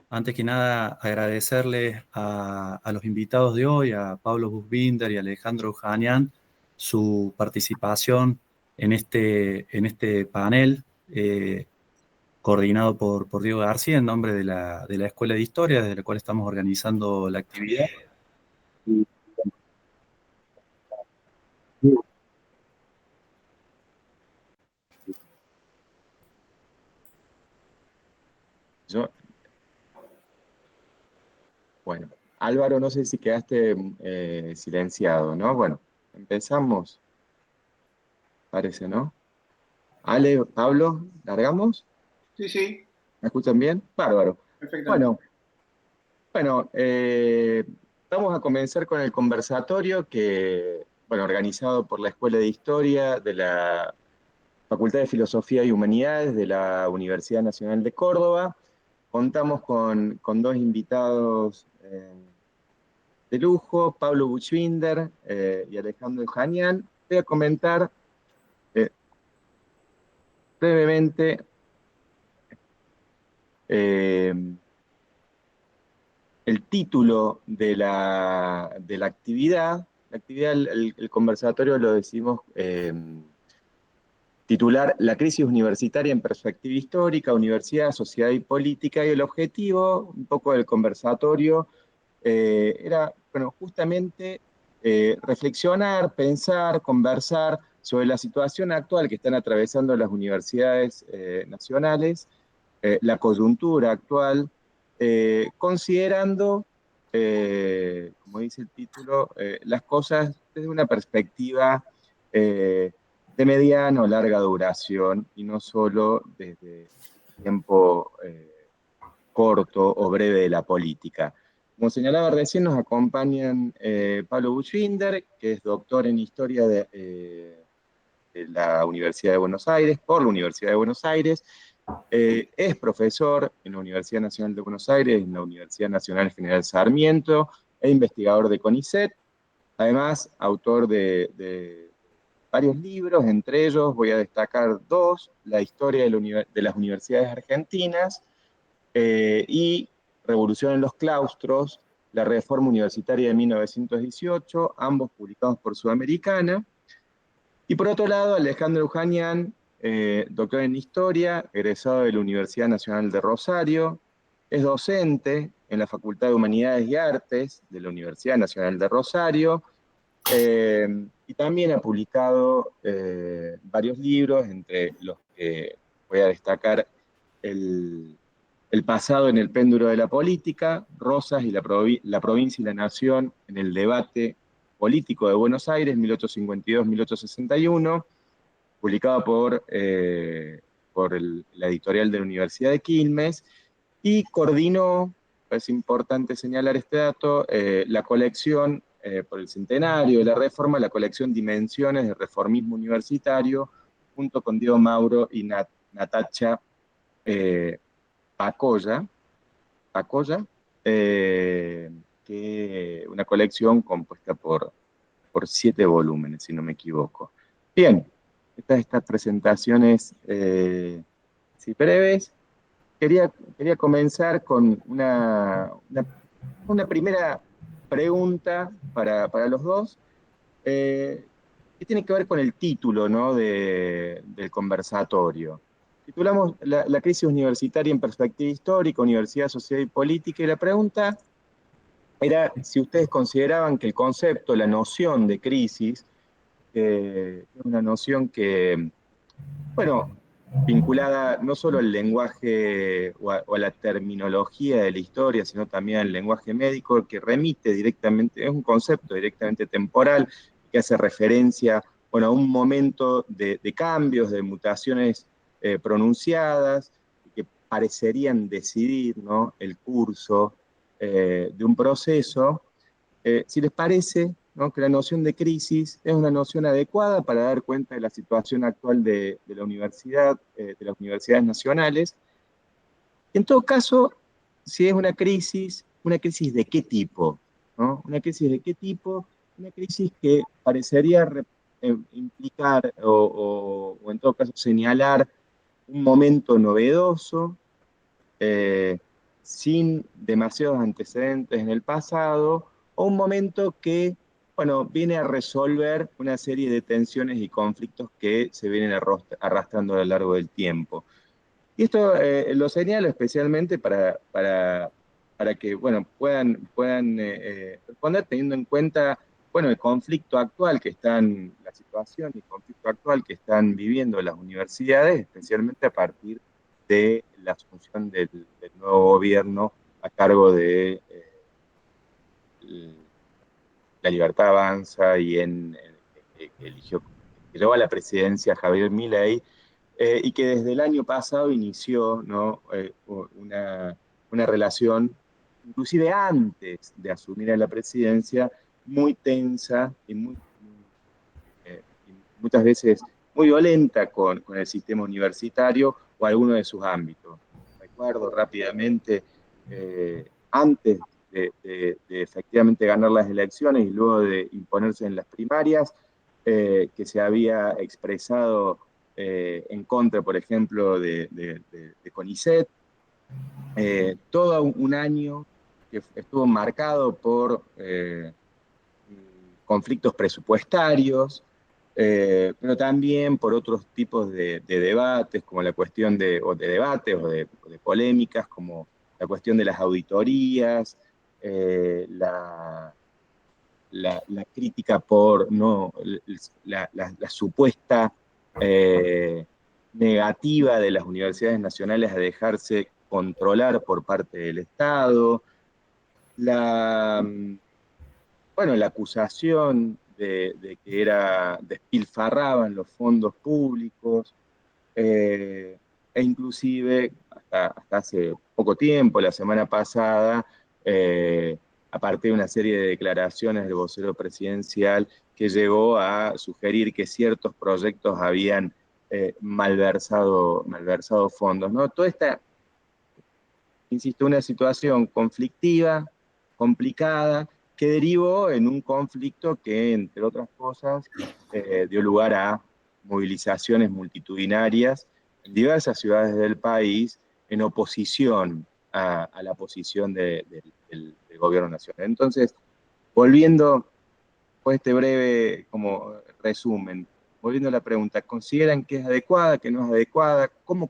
Antes que nada, agradecerles a los invitados de hoy, a Pablo Buchbinder y a Alejandro Janian, su participación en este panel coordinado por Diego García en nombre de la Escuela de Historia, desde la cual estamos organizando la actividad. Yo, bueno, Álvaro, no sé si quedaste silenciado, ¿no? Bueno, empezamos, parece, ¿no? Ale, Pablo, ¿largamos? Sí, sí, ¿Me escuchan bien? Bárbaro. perfectamente. Bueno, bueno, vamos a comenzar con el conversatorio que, bueno, organizado por la Escuela de Historia de la Facultad de Filosofía y Humanidades de la Universidad Nacional de Córdoba. Contamos con dos invitados de lujo, Pablo Buchbinder y Alejandro Janian. Voy a comentar eh, brevemente eh, el título de la actividad. La actividad, el conversatorio lo decimos titular La crisis universitaria en perspectiva histórica, universidad, sociedad y política, y el objetivo un poco del conversatorio era, bueno, justamente reflexionar, pensar, conversar sobre la situación actual que están atravesando las universidades nacionales, la coyuntura actual, considerando, como dice el título, las cosas desde una perspectiva eh, de mediana o larga duración y no solo desde tiempo corto o breve de la política. Como señalaba recién, nos acompañan Pablo Buchbinder, que es doctor en Historia de la Universidad de Buenos Aires, por la Universidad de Buenos Aires, es profesor en la Universidad Nacional de Buenos Aires, en la Universidad Nacional General Sarmiento, e investigador de CONICET, además autor de varios libros, entre ellos voy a destacar dos: La historia de las universidades argentinas y Revolución en los claustros, la reforma universitaria de 1918, ambos publicados por Sudamericana. Y por otro lado, Alejandro Eujanian, doctor en Historia, egresado de la Universidad Nacional de Rosario, es docente en la Facultad de Humanidades y Artes de la Universidad Nacional de Rosario, y también ha publicado varios libros, entre los que voy a destacar el, el pasado en el péndulo de la política, Rosas y la provincia y la nación en el debate político de Buenos Aires, 1852-1861, publicado por la editorial de la Universidad de Quilmes, y coordinó, es importante señalar este dato, la colección, por el centenario de la Reforma, la colección Dimensiones de Reformismo Universitario, junto con Diego Mauro y Natacha Pacoya, Pacoya, que una colección compuesta por 7 volúmenes, si no me equivoco. Bien, estas presentaciones sí, breves. Quería comenzar con una primera pregunta para los dos, que tiene que ver con el título, ¿no?, del conversatorio. Titulamos la crisis universitaria en perspectiva histórica, universidad, sociedad y política, y la pregunta era si ustedes consideraban que el concepto, la noción de crisis, es una noción que, bueno, vinculada no solo al lenguaje o a la terminología de la historia, sino también al lenguaje médico, que remite directamente, es un concepto directamente temporal, que hace referencia, bueno, a un momento de cambios, de mutaciones pronunciadas, que parecerían decidir, ¿no?, el curso de un proceso. Si les parece, ¿no?, que la noción de crisis es una noción adecuada para dar cuenta de la situación actual de la universidad, de las universidades nacionales. En todo caso, si es una crisis de qué tipo, ¿no? Una crisis de qué tipo, una crisis que parecería implicar o en todo caso señalar un momento novedoso, eh, sin demasiados antecedentes en el pasado, o un momento que, bueno, viene a resolver una serie de tensiones y conflictos que se vienen arrastrando a lo largo del tiempo. Y esto lo señalo especialmente para que bueno, puedan responder teniendo en cuenta bueno, el conflicto actual que están, la situación y el conflicto actual que están viviendo las universidades, especialmente a partir de la asunción del nuevo gobierno a cargo de La Libertad Avanza y que eligió, que llevó a la presidencia Javier Milei, y que desde el año pasado inició, ¿no? Una relación, inclusive antes de asumir a la presidencia, muy tensa y muchas veces muy violenta con el sistema universitario o alguno de sus ámbitos. Recuerdo rápidamente, antes de efectivamente ganar las elecciones y luego de imponerse en las primarias, que se había expresado en contra, por ejemplo, de CONICET, todo un año que estuvo marcado por conflictos presupuestarios, pero también por otros tipos de debates, como la cuestión de debates o de polémicas, como la cuestión de las auditorías, la crítica por no, la supuesta eh, negativa de las universidades nacionales a dejarse controlar por parte del Estado, la, bueno, la acusación de que despilfarraban los fondos públicos, e inclusive hasta hace poco tiempo, la semana pasada, a partir de una serie de declaraciones del vocero presidencial que llegó a sugerir que ciertos proyectos habían malversado fondos, ¿no? Toda esta, insisto, una situación conflictiva, complicada, que derivó en un conflicto que, entre otras cosas, dio lugar a movilizaciones multitudinarias en diversas ciudades del país en oposición a la posición del gobierno nacional. Entonces, volviendo a este breve como resumen, volviendo a la pregunta, ¿consideran que es adecuada, que no es adecuada? ¿Cómo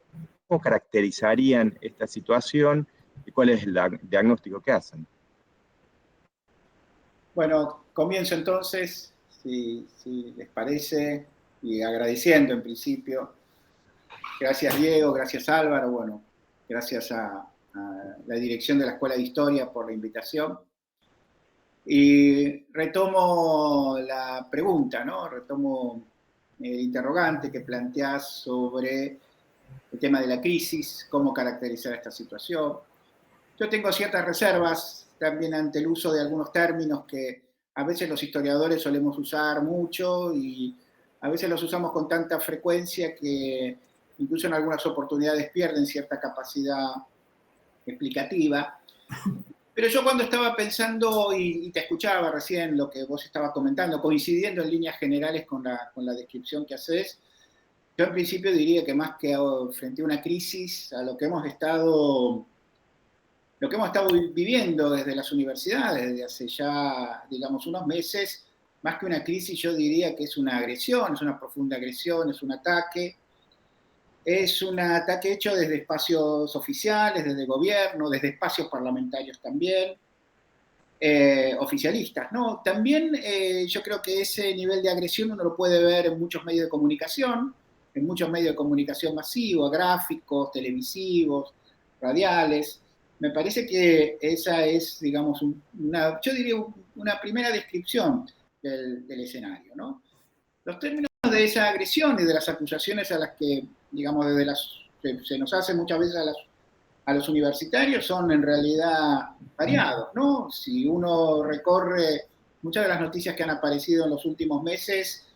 caracterizarían esta situación y cuál es el diagnóstico que hacen? Bueno, comienzo entonces, si les parece, y agradeciendo en principio. Gracias Diego, gracias Álvaro, bueno, gracias a la dirección de la Escuela de Historia por la invitación. Y retomo la pregunta, ¿no? Retomo el interrogante que planteás sobre el tema de la crisis, cómo caracterizar esta situación. Yo tengo ciertas reservas también ante el uso de algunos términos que a veces los historiadores solemos usar mucho y a veces los usamos con tanta frecuencia que incluso en algunas oportunidades pierden cierta capacidad explicativa. Pero yo cuando estaba pensando y te escuchaba recién lo que vos estabas comentando, coincidiendo en líneas generales con la descripción que haces, yo en principio diría que más que frente a una crisis, a lo que hemos estado viviendo desde las universidades, desde hace ya, digamos, unos meses, más que una crisis, yo diría que es una agresión, es una profunda agresión, es un ataque. Es un ataque hecho desde espacios oficiales, desde gobierno, desde espacios parlamentarios también, oficialistas, ¿no? También yo creo que ese nivel de agresión uno lo puede ver en muchos medios de comunicación, masivos, gráficos, televisivos, radiales. Me parece que esa es, digamos, yo diría una primera descripción del escenario, ¿no? Los términos de esa agresión y de las acusaciones a las que, digamos, se nos hace muchas veces a los universitarios son en realidad variados, ¿no? Si uno recorre muchas de las noticias que han aparecido en los últimos meses,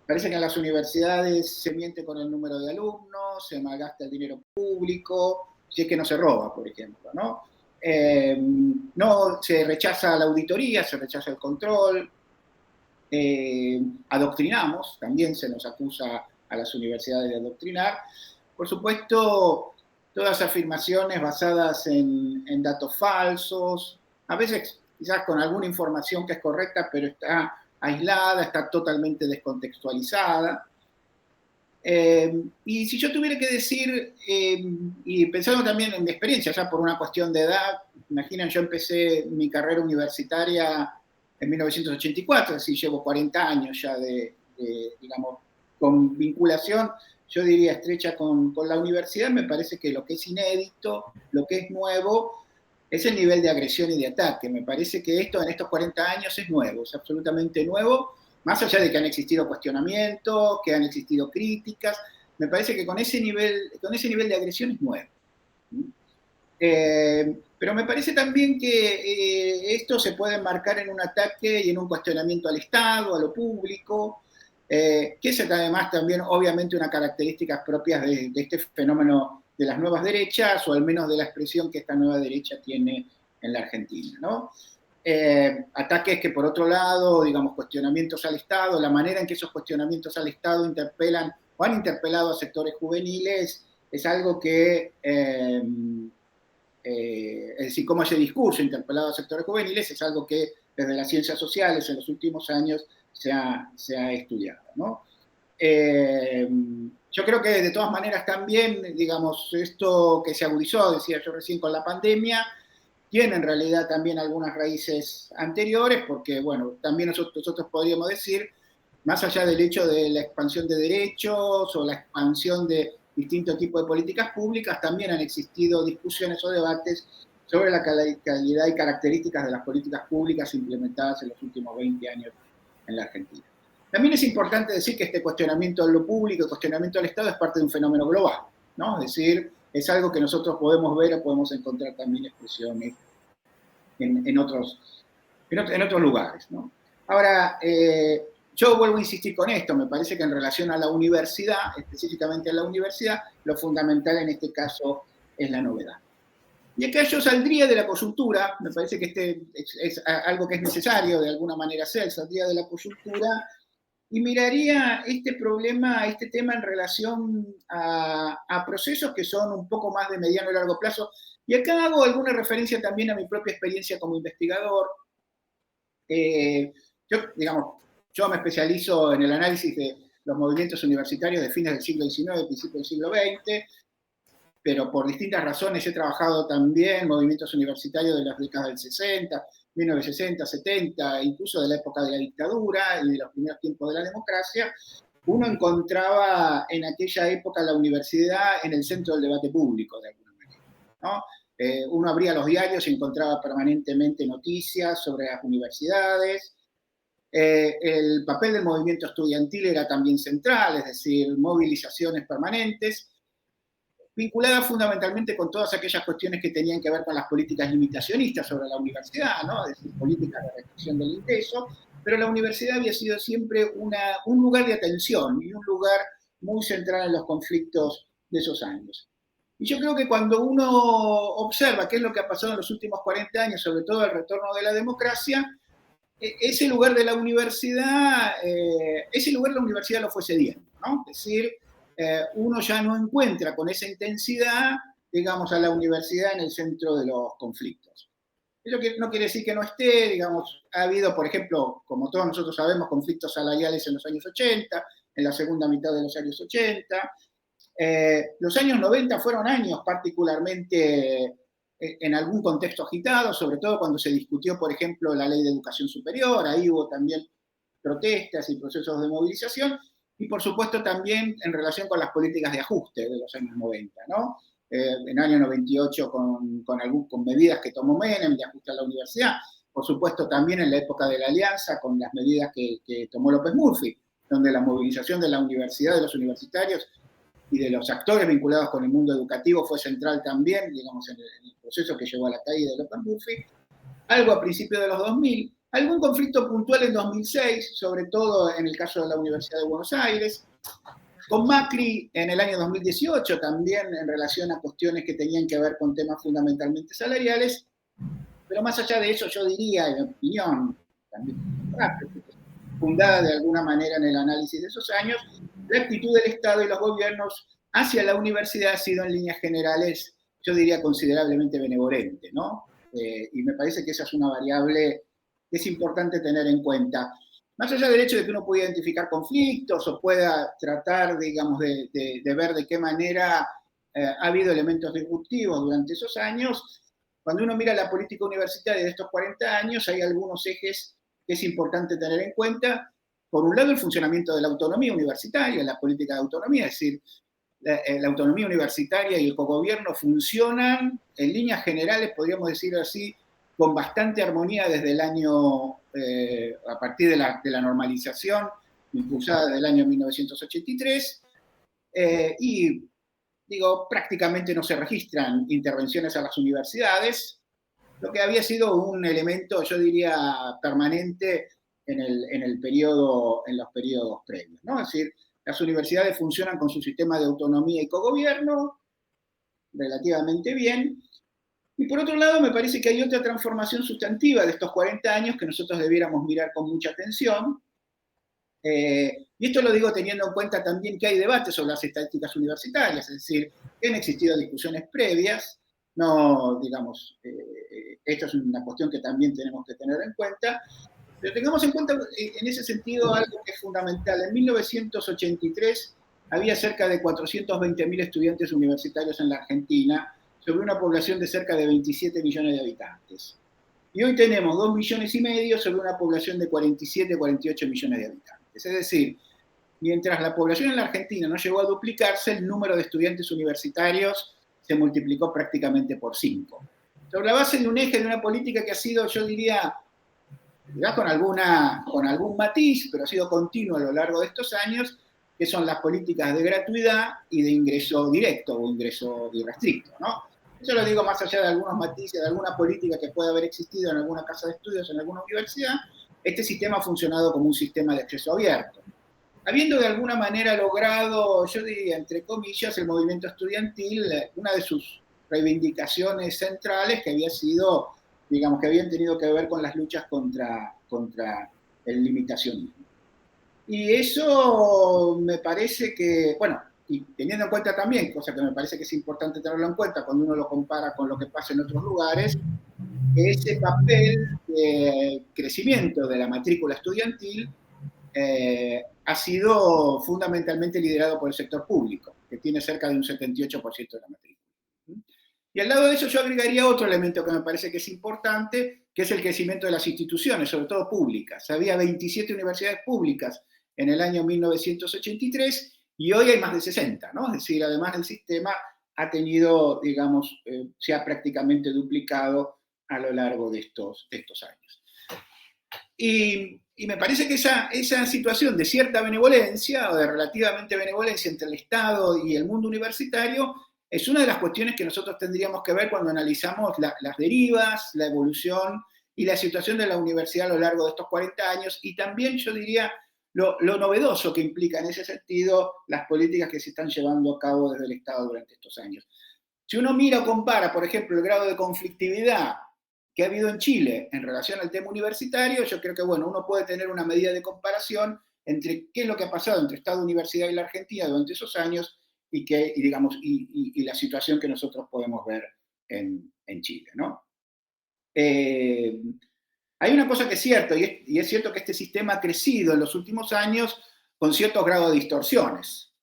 parece que en las universidades se miente con el número de alumnos, se malgasta el dinero público, si es que no se roba, por ejemplo, ¿no? No se rechaza la auditoría, se rechaza el control, adoctrinamos, también se nos acusa a las universidades de adoctrinar. Por supuesto, todas afirmaciones basadas en datos falsos, a veces quizás con alguna información que es correcta, pero está aislada, está totalmente descontextualizada. Y si yo tuviera que decir, y pensando también en mi experiencia, ya por una cuestión de edad, imaginen, yo empecé mi carrera universitaria en 1984, es decir, llevo 40 años ya digamos, con vinculación, yo diría, estrecha con la universidad. Me parece que lo que es inédito, lo que es nuevo, es el nivel de agresión y de ataque. Me parece que esto en estos 40 años es nuevo, es absolutamente nuevo, más allá de que han existido cuestionamientos, que han existido críticas. Me parece que con ese nivel de agresión es nuevo. Pero me parece también que esto se puede enmarcar en un ataque y en un cuestionamiento al Estado, a lo público, que es además también obviamente una característica propia de este fenómeno de las nuevas derechas, o al menos de la expresión que esta nueva derecha tiene en la Argentina, ¿no? Ataques que por otro lado, digamos, cuestionamientos al Estado, la manera en que esos cuestionamientos al Estado interpelan o han interpelado a sectores juveniles, es algo que, es decir, cómo ese discurso interpelado a sectores juveniles es algo que desde las ciencias sociales en los últimos años se ha estudiado, ¿no? Yo creo que de todas maneras también, digamos, esto que se agudizó, decía yo recién, con la pandemia, tiene en realidad también algunas raíces anteriores, porque, bueno, también nosotros podríamos decir, más allá del hecho de la expansión de derechos o la expansión de distintos tipos de políticas públicas, también han existido discusiones o debates sobre la calidad y características de las políticas públicas implementadas en los últimos 20 años en la Argentina. También es importante decir que este cuestionamiento de lo público, el cuestionamiento del Estado, es parte de un fenómeno global, ¿no? Es decir, es algo que nosotros podemos ver o podemos encontrar también expresiones en otros lugares, ¿no? Ahora, yo vuelvo a insistir con esto, me parece que en relación a la universidad, específicamente a la universidad, lo fundamental en este caso es la novedad. Y acá yo saldría de la coyuntura, me parece que es algo que es necesario de alguna manera hacer, saldría de la coyuntura y miraría este problema, este tema en relación a procesos que son un poco más de mediano y largo plazo. Y acá hago alguna referencia también a mi propia experiencia como investigador. Yo me especializo en el análisis de los movimientos universitarios de fines del siglo XIX, principios del siglo XX, pero por distintas razones he trabajado también en movimientos universitarios de las décadas del 60, 1960, 70, incluso de la época de la dictadura y de los primeros tiempos de la democracia. Uno encontraba en aquella época la universidad en el centro del debate público, de alguna manera, ¿no? Uno abría los diarios y encontraba permanentemente noticias sobre las universidades. El papel del movimiento estudiantil era también central, es decir, movilizaciones permanentes, vinculadas fundamentalmente con todas aquellas cuestiones que tenían que ver con las políticas limitacionistas sobre la universidad, ¿no? Es decir, políticas de restricción del ingreso, pero la universidad había sido siempre un lugar de atención y un lugar muy central en los conflictos de esos años. Y yo creo que cuando uno observa qué es lo que ha pasado en los últimos 40 años, sobre todo el retorno de la democracia, ese lugar de la universidad, la universidad lo fue cediendo, ¿no? Es decir, uno ya no encuentra con esa intensidad, digamos, a la universidad en el centro de los conflictos. Eso no quiere decir que no esté, digamos, ha habido, por ejemplo, como todos nosotros sabemos, conflictos salariales en los años 80, en la segunda mitad de los años 80. Los años 90 fueron años particularmente en algún contexto agitado, sobre todo cuando se discutió, por ejemplo, la ley de educación superior, ahí hubo también protestas y procesos de movilización, y por supuesto también en relación con las políticas de ajuste de los años 90, ¿no? En el año 98 con medidas que tomó Menem de ajuste a la universidad, por supuesto también en la época de la Alianza con las medidas que tomó López Murphy, donde la movilización de la universidad, de los universitarios y de los actores vinculados con el mundo educativo fue central también, digamos, en el proceso que llevó a la caída de López Murphy. Algo a principios de los 2000, algún conflicto puntual en 2006, sobre todo en el caso de la Universidad de Buenos Aires, con Macri en el año 2018 también en relación a cuestiones que tenían que ver con temas fundamentalmente salariales, pero más allá de eso yo diría, en mi opinión, también fundada de alguna manera en el análisis de esos años, la actitud del Estado y los gobiernos hacia la universidad ha sido en líneas generales, yo diría, considerablemente benevolente, ¿no? Y me parece que esa es una variable que es importante tener en cuenta. Más allá del hecho de que uno pueda identificar conflictos o pueda tratar, digamos, de ver de qué manera ha habido elementos disruptivos durante esos años, cuando uno mira la política universitaria de estos 40 años, hay algunos ejes que es importante tener en cuenta. Por un lado, el funcionamiento de la autonomía universitaria, la política de autonomía, es decir, la autonomía universitaria y el cogobierno funcionan en líneas generales, podríamos decir así, con bastante armonía desde el año, a partir de la normalización impulsada del año 1983, y digo, prácticamente no se registran intervenciones a las universidades, lo que había sido un elemento, yo diría, permanente en los periodos previos, ¿no? Es decir, las universidades funcionan con su sistema de autonomía y cogobierno relativamente bien. Y por otro lado, me parece que hay otra transformación sustantiva de estos 40 años que nosotros debiéramos mirar con mucha atención. Y esto lo digo teniendo en cuenta también que hay debates sobre las estadísticas universitarias, es decir, que han existido discusiones previas, no, digamos, esto es una cuestión que también tenemos que tener en cuenta, pero tengamos en cuenta en ese sentido algo que es fundamental. En 1983 había cerca de 420.000 estudiantes universitarios en la Argentina, sobre una población de cerca de 27 millones de habitantes. Y hoy tenemos 2,5 millones sobre una población de 47, 48 millones de habitantes. Es decir, mientras la población en la Argentina no llegó a duplicarse, el número de estudiantes universitarios se multiplicó prácticamente por 5. Sobre la base de un eje de una política que ha sido, yo diría, con algún matiz, pero ha sido continuo a lo largo de estos años, que son las políticas de gratuidad y de ingreso directo o ingreso irrestricto, ¿no? Eso lo digo más allá de algunos matices, de alguna política que puede haber existido en alguna casa de estudios, en alguna universidad. Este sistema ha funcionado como un sistema de acceso abierto. Habiendo de alguna manera logrado, yo diría, entre comillas, el movimiento estudiantil, una de sus reivindicaciones centrales que había sido, digamos, que habían tenido que ver con las luchas contra el limitacionismo. Y eso me parece que, bueno, y teniendo en cuenta también, cosa que me parece que es importante tenerlo en cuenta cuando uno lo compara con lo que pasa en otros lugares, ese papel de crecimiento de la matrícula estudiantil ha sido fundamentalmente liderado por el sector público, que tiene cerca de un 78% de la matrícula. Y al lado de eso yo agregaría otro elemento que me parece que es importante, que es el crecimiento de las instituciones, sobre todo públicas. Había 27 universidades públicas en el año 1983 y hoy hay más de 60, ¿no? Es decir, además el sistema ha tenido, digamos, se ha prácticamente duplicado a lo largo de estos años. Y me parece que esa situación de cierta benevolencia o de relativamente benevolencia entre el Estado y el mundo universitario es una de las cuestiones que nosotros tendríamos que ver cuando analizamos las derivas, la evolución y la situación de la universidad a lo largo de estos 40 años y también, yo diría, lo novedoso que implica en ese sentido las políticas que se están llevando a cabo desde el Estado durante estos años. Si uno mira o compara, por ejemplo, el grado de conflictividad que ha habido en Chile en relación al tema universitario, yo creo que, bueno, uno puede tener una medida de comparación entre qué es lo que ha pasado entre Estado, universidad y la Argentina durante esos años y la situación que nosotros podemos ver en Chile, ¿no? Hay una cosa que es cierto, y es cierto que este sistema ha crecido en los últimos años con cierto grado de distorsiones.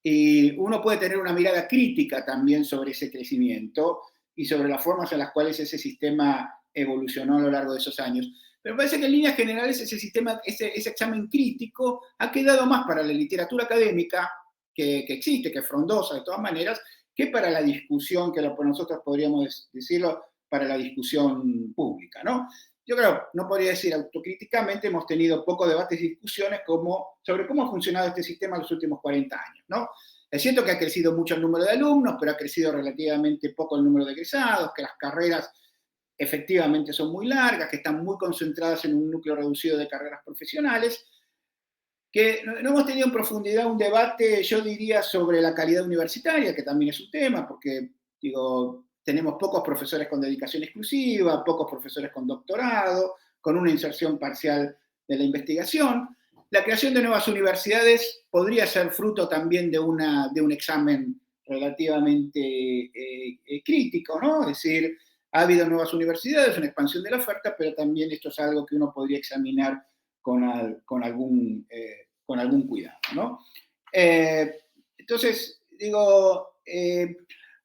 Y uno puede tener una mirada crítica también sobre ese crecimiento y sobre las formas en las cuales ese sistema evolucionó a lo largo de esos años. Pero me parece que en líneas generales ese sistema, ese examen crítico ha quedado más para la literatura académica que existe, que es frondosa de todas maneras, que para la discusión, que nosotros podríamos decirlo, para la discusión pública, ¿no? Yo creo, no podría decir autocríticamente, hemos tenido pocos debates y discusiones sobre cómo ha funcionado este sistema en los últimos 40 años, ¿no? Es cierto que ha crecido mucho el número de alumnos, pero ha crecido relativamente poco el número de egresados, que las carreras efectivamente son muy largas, que están muy concentradas en un núcleo reducido de carreras profesionales, que no hemos tenido en profundidad un debate, yo diría, sobre la calidad universitaria, que también es un tema, porque, digo, tenemos pocos profesores con dedicación exclusiva, pocos profesores con doctorado, con una inserción parcial de la investigación. la creación de nuevas universidades podría ser fruto también de un examen relativamente crítico, ¿no? Es decir, ha habido nuevas universidades, una expansión de la oferta, pero también esto es algo que uno podría examinar con algún cuidado, ¿no? Entonces, digo,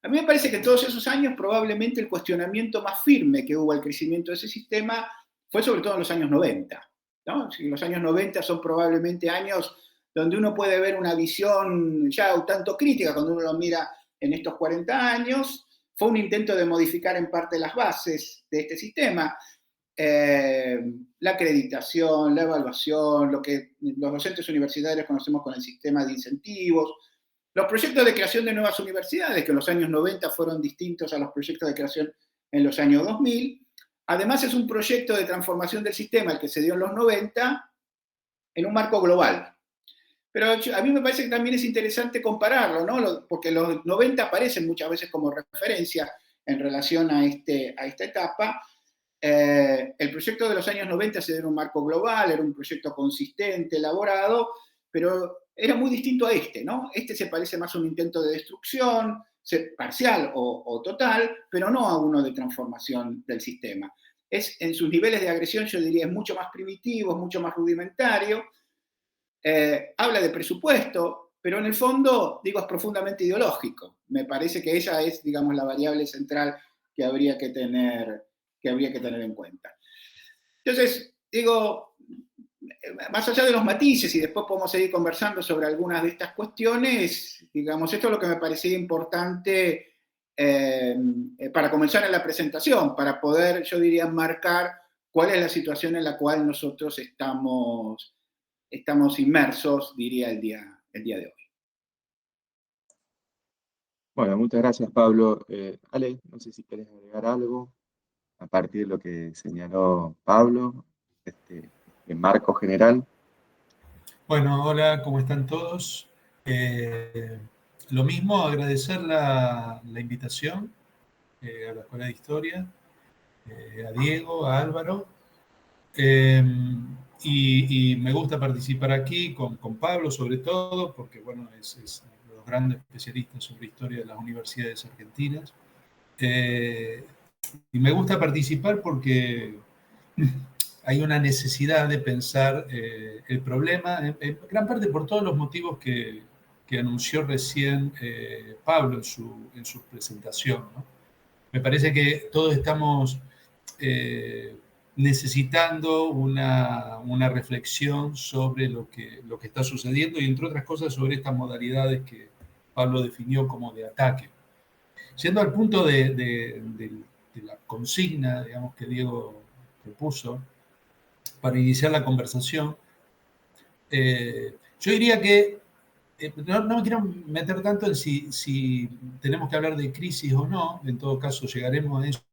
a mí me parece que en todos esos años probablemente el cuestionamiento más firme que hubo al crecimiento de ese sistema fue sobre todo en los años 90, ¿no? Los años 90 son probablemente años donde uno puede ver una visión ya un tanto crítica cuando uno lo mira en estos 40 años. Fue un intento de modificar en parte las bases de este sistema, la acreditación, la evaluación, lo que los docentes universitarios conocemos con el sistema de incentivos, los proyectos de creación de nuevas universidades, que en los años 90 fueron distintos a los proyectos de creación en los años 2000. Además, es un proyecto de transformación del sistema, el que se dio en los 90, en un marco global. Pero a mí me parece que también es interesante compararlo, ¿no? Porque los 90 aparecen muchas veces como referencia en relación a esta etapa. El proyecto de los años 90 se dio en un marco global, era un proyecto consistente, elaborado, pero era muy distinto a este, ¿no? Este se parece más a un intento de destrucción, parcial o total, pero no a uno de transformación del sistema. En sus niveles de agresión, yo diría, es mucho más primitivo, es mucho más rudimentario. Habla de presupuesto, pero en el fondo, digo, es profundamente ideológico. Me parece que esa es, digamos, la variable central que habría que tener en cuenta. Entonces, digo, más allá de los matices, y después podemos seguir conversando sobre algunas de estas cuestiones, digamos, esto es lo que me parecía importante para comenzar en la presentación, para poder, yo diría, marcar cuál es la situación en la cual nosotros estamos inmersos, diría, el día de hoy. Bueno, muchas gracias, Pablo. Ale, no sé si querés agregar algo a partir de lo que señaló Pablo, en marco general. Bueno, hola, ¿cómo están todos? Lo mismo, agradecer la invitación a la Escuela de Historia, a Diego, a Álvaro, y me gusta participar aquí con Pablo sobre todo, porque bueno, es uno de los grandes especialistas sobre historia de las universidades argentinas. Y me gusta participar porque hay una necesidad de pensar el problema, en gran parte por todos los motivos que anunció recién Pablo en su presentación, ¿no? Me parece que todos estamos necesitando una reflexión sobre lo que está sucediendo y, entre otras cosas, sobre estas modalidades que Pablo definió como de ataque. Yendo al punto de la consigna, digamos, que Diego propuso, para iniciar la conversación, yo diría que no me quiero meter tanto en si tenemos que hablar de crisis o no, en todo caso llegaremos a eso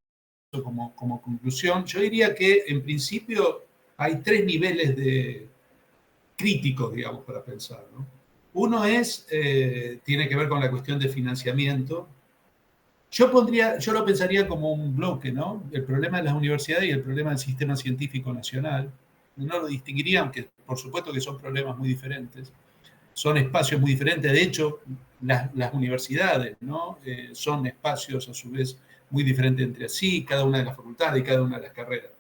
como conclusión. Yo diría que en principio hay tres niveles críticos, digamos, para pensar, ¿no? Uno tiene que ver con la cuestión de financiamiento. Yo lo pensaría como un bloque, ¿no? El problema de las universidades y el problema del sistema científico nacional. No lo distinguiría, aunque por supuesto que son problemas muy diferentes. Son espacios muy diferentes. De hecho, las universidades, ¿no? Son espacios a su vez muy diferentes entre sí, cada una de las facultades y cada una de las carreras.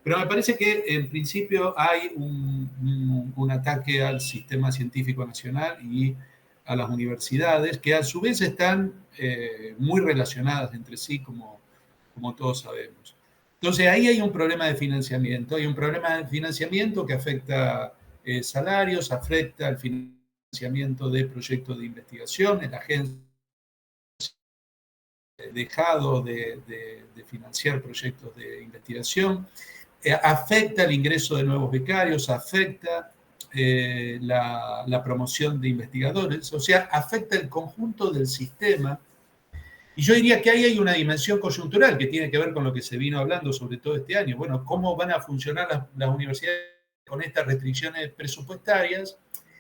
Pero me parece que en principio hay un ataque al sistema científico nacional y a las universidades, que a su vez están muy relacionadas entre sí, como todos sabemos. Entonces ahí hay un problema de financiamiento, que afecta salarios, afecta el financiamiento de proyectos de investigación. La agencia ha dejado de financiar proyectos de investigación, afecta el ingreso de nuevos becarios, afecta la promoción de investigadores, o sea, afecta el conjunto del sistema. Y yo diría que ahí hay una dimensión coyuntural que tiene que ver con lo que se vino hablando sobre todo este año. Bueno, ¿cómo van a funcionar las universidades con estas restricciones presupuestarias?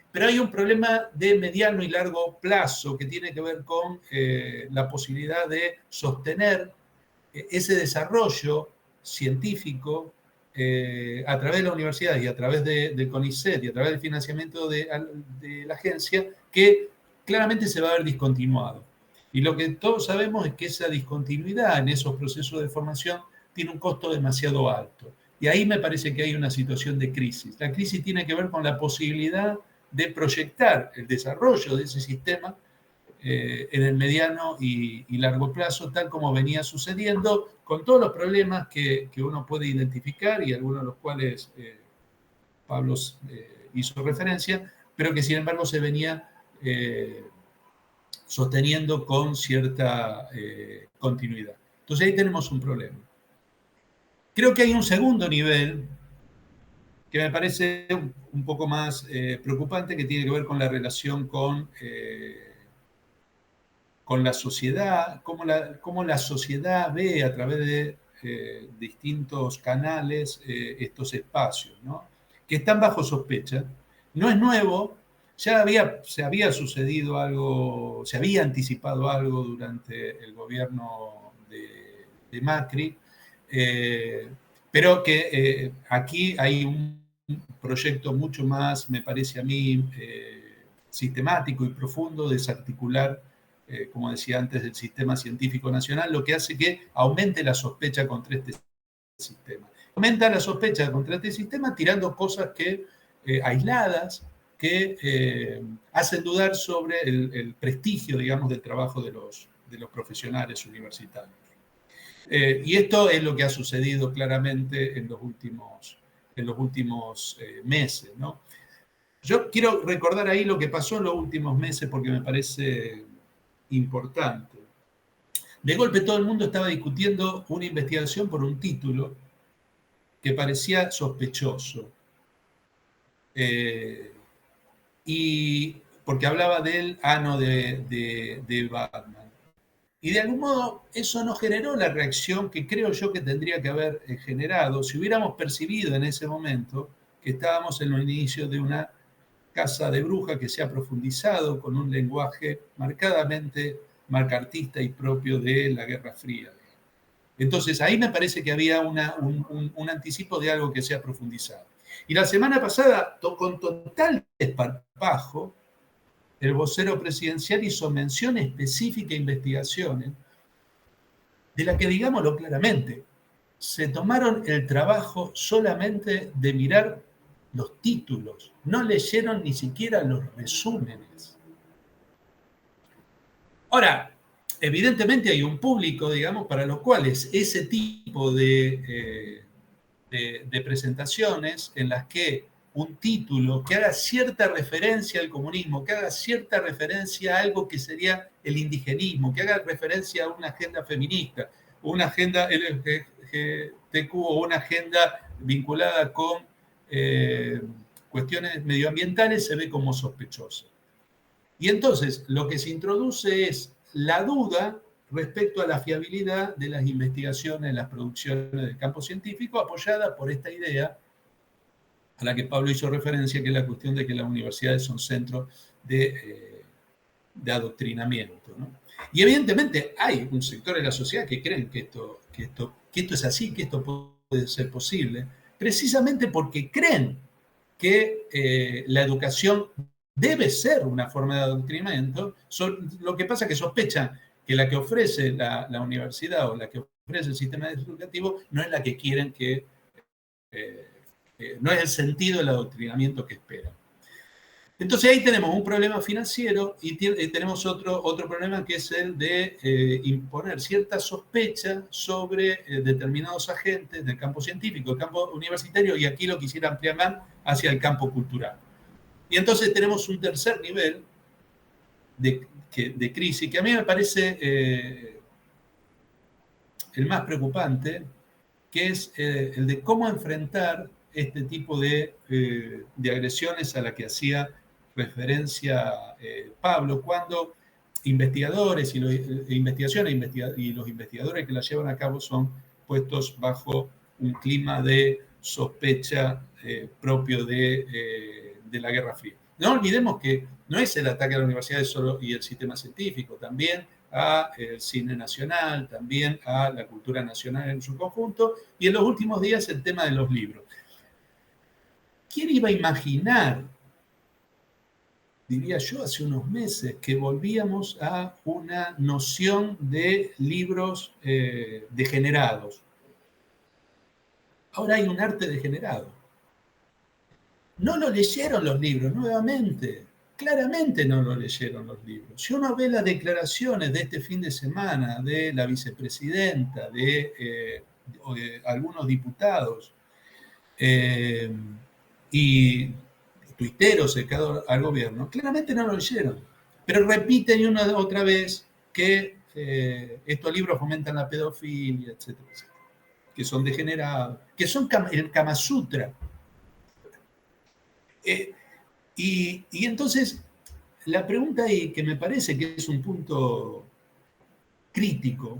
Pero hay un problema de mediano y largo plazo que tiene que ver con la posibilidad de sostener ese desarrollo científico a través de la universidad y a través del CONICET y a través del financiamiento de la agencia, que claramente se va a ver discontinuado. Y lo que todos sabemos es que esa discontinuidad en esos procesos de formación tiene un costo demasiado alto. Y ahí me parece que hay una situación de crisis. La crisis tiene que ver con la posibilidad de proyectar el desarrollo de ese sistema en el mediano y largo plazo, tal como venía sucediendo, con todos los problemas que uno puede identificar y algunos de los cuales Pablo hizo referencia, pero que sin embargo se venía sosteniendo con cierta continuidad. Entonces ahí tenemos un problema. Creo que hay un segundo nivel que me parece un poco más preocupante, que tiene que ver con la relación con la sociedad, cómo la sociedad ve a través de distintos canales estos espacios, ¿no? Que están bajo sospecha. No es nuevo, ya se había sucedido algo, se había anticipado algo durante el gobierno de Macri, pero que aquí hay un proyecto mucho más, me parece a mí, sistemático y profundo, desarticular, como decía antes, del sistema científico nacional, lo que hace que aumente la sospecha contra este sistema. Aumenta la sospecha contra este sistema tirando cosas aisladas que hacen dudar sobre el prestigio, digamos, del trabajo de los profesionales universitarios. Y esto es lo que ha sucedido claramente en los últimos meses, ¿no? Yo quiero recordar ahí lo que pasó en los últimos meses porque me parece importante. De golpe todo el mundo estaba discutiendo una investigación por un título que parecía sospechoso. Y porque hablaba del ano de Batman. Y de algún modo eso no generó la reacción que creo yo que tendría que haber generado si hubiéramos percibido en ese momento que estábamos en los inicios de una casa de bruja que se ha profundizado con un lenguaje marcadamente macartista y propio de la Guerra Fría. Entonces ahí me parece que había un anticipo de algo que se ha profundizado. Y la semana pasada, con total desparpajo, el vocero presidencial hizo mención específica a investigaciones de la que, digámoslo claramente, se tomaron el trabajo solamente de mirar los títulos, no leyeron ni siquiera los resúmenes. Ahora, evidentemente hay un público, digamos, para los cuales ese tipo de presentaciones en las que un título que haga cierta referencia al comunismo, que haga cierta referencia a algo que sería el indigenismo, que haga referencia a una agenda feminista, una agenda LGBTQ o una agenda vinculada con cuestiones medioambientales, se ve como sospechoso. Y entonces lo que se introduce es la duda respecto a la fiabilidad de las investigaciones, las producciones del campo científico, apoyada por esta idea a la que Pablo hizo referencia, que es la cuestión de que las universidades son centros de adoctrinamiento, ¿no? Y evidentemente hay un sector de la sociedad que creen que esto es así, que esto puede ser posible, precisamente porque creen que la educación debe ser una forma de adoctrinamiento. Lo que pasa es que sospechan que la que ofrece la universidad o la que ofrece el sistema educativo no es la que quieren que... no es el sentido del adoctrinamiento que esperan. Entonces ahí tenemos un problema financiero y tenemos otro problema que es el de imponer cierta sospecha sobre determinados agentes del campo científico, del campo universitario, y aquí lo quisiera ampliar más hacia el campo cultural. Y entonces tenemos un tercer nivel de crisis que a mí me parece el más preocupante, que es el de cómo enfrentar este tipo de agresiones a la que hacía referencia Pablo, cuando investigadores y los investigadores que la llevan a cabo son puestos bajo un clima de sospecha propio de la Guerra Fría. No olvidemos que no es el ataque a la universidad solo y el sistema científico, también al cine nacional, también a la cultura nacional en su conjunto, y en los últimos días el tema de los libros. ¿Quién iba a imaginar, diría yo, hace unos meses, que volvíamos a una noción de libros degenerados? Ahora hay un arte degenerado. No lo leyeron los libros, nuevamente. Claramente no lo leyeron los libros. Si uno ve las declaraciones de este fin de semana de la vicepresidenta, de algunos diputados y tuiteros cercanos al gobierno, claramente no lo leyeron. Pero repiten una otra vez que estos libros fomentan la pedofilia, etcétera, etcétera, que son degenerados, que son el Kama Sutra. Y entonces, la pregunta ahí, que me parece que es un punto crítico,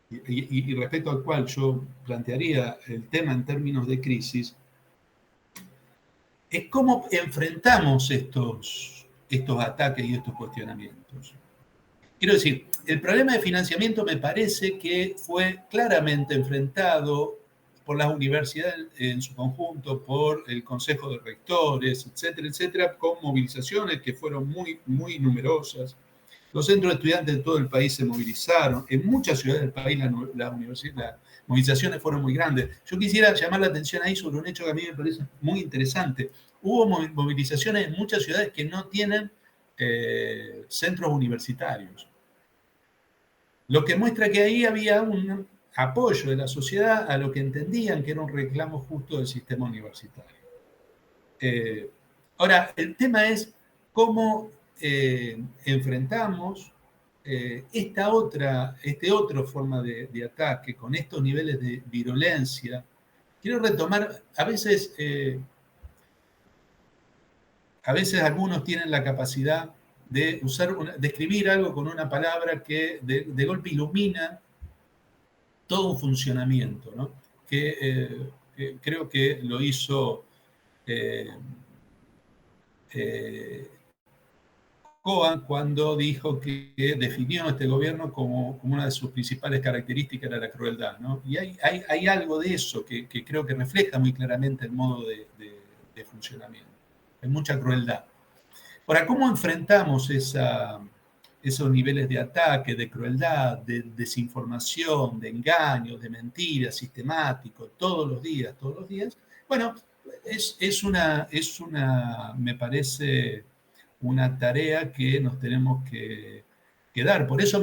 y respecto al cual yo plantearía el tema en términos de crisis, es cómo enfrentamos estos ataques y estos cuestionamientos. Quiero decir, el problema de financiamiento me parece que fue claramente enfrentado por las universidades en su conjunto, por el Consejo de Rectores, etcétera, etcétera, con movilizaciones que fueron muy, muy numerosas. Los centros de estudiantes de todo el país se movilizaron. En muchas ciudades del país las movilizaciones fueron muy grandes. Yo quisiera llamar la atención ahí sobre un hecho que a mí me parece muy interesante. Hubo movilizaciones en muchas ciudades que no tienen centros universitarios. Lo que muestra que ahí había un apoyo de la sociedad a lo que entendían que era un reclamo justo del sistema universitario. Ahora, el tema es cómo enfrentamos esta otra forma de ataque con estos niveles de virulencia. Quiero retomar, a veces algunos tienen la capacidad de escribir algo con una palabra que de golpe ilumina todo un funcionamiento, ¿no? Que creo que lo hizo Cohen cuando dijo que definió este gobierno como una de sus principales características era la crueldad, ¿no? Y hay algo de eso que creo que refleja muy claramente el modo de funcionamiento. Hay mucha crueldad. Ahora, ¿cómo enfrentamos esos niveles de ataque, de crueldad, de desinformación, de engaños, de mentiras, sistemáticos, todos los días? Bueno, es una, me parece, una tarea que nos tenemos que dar. Por eso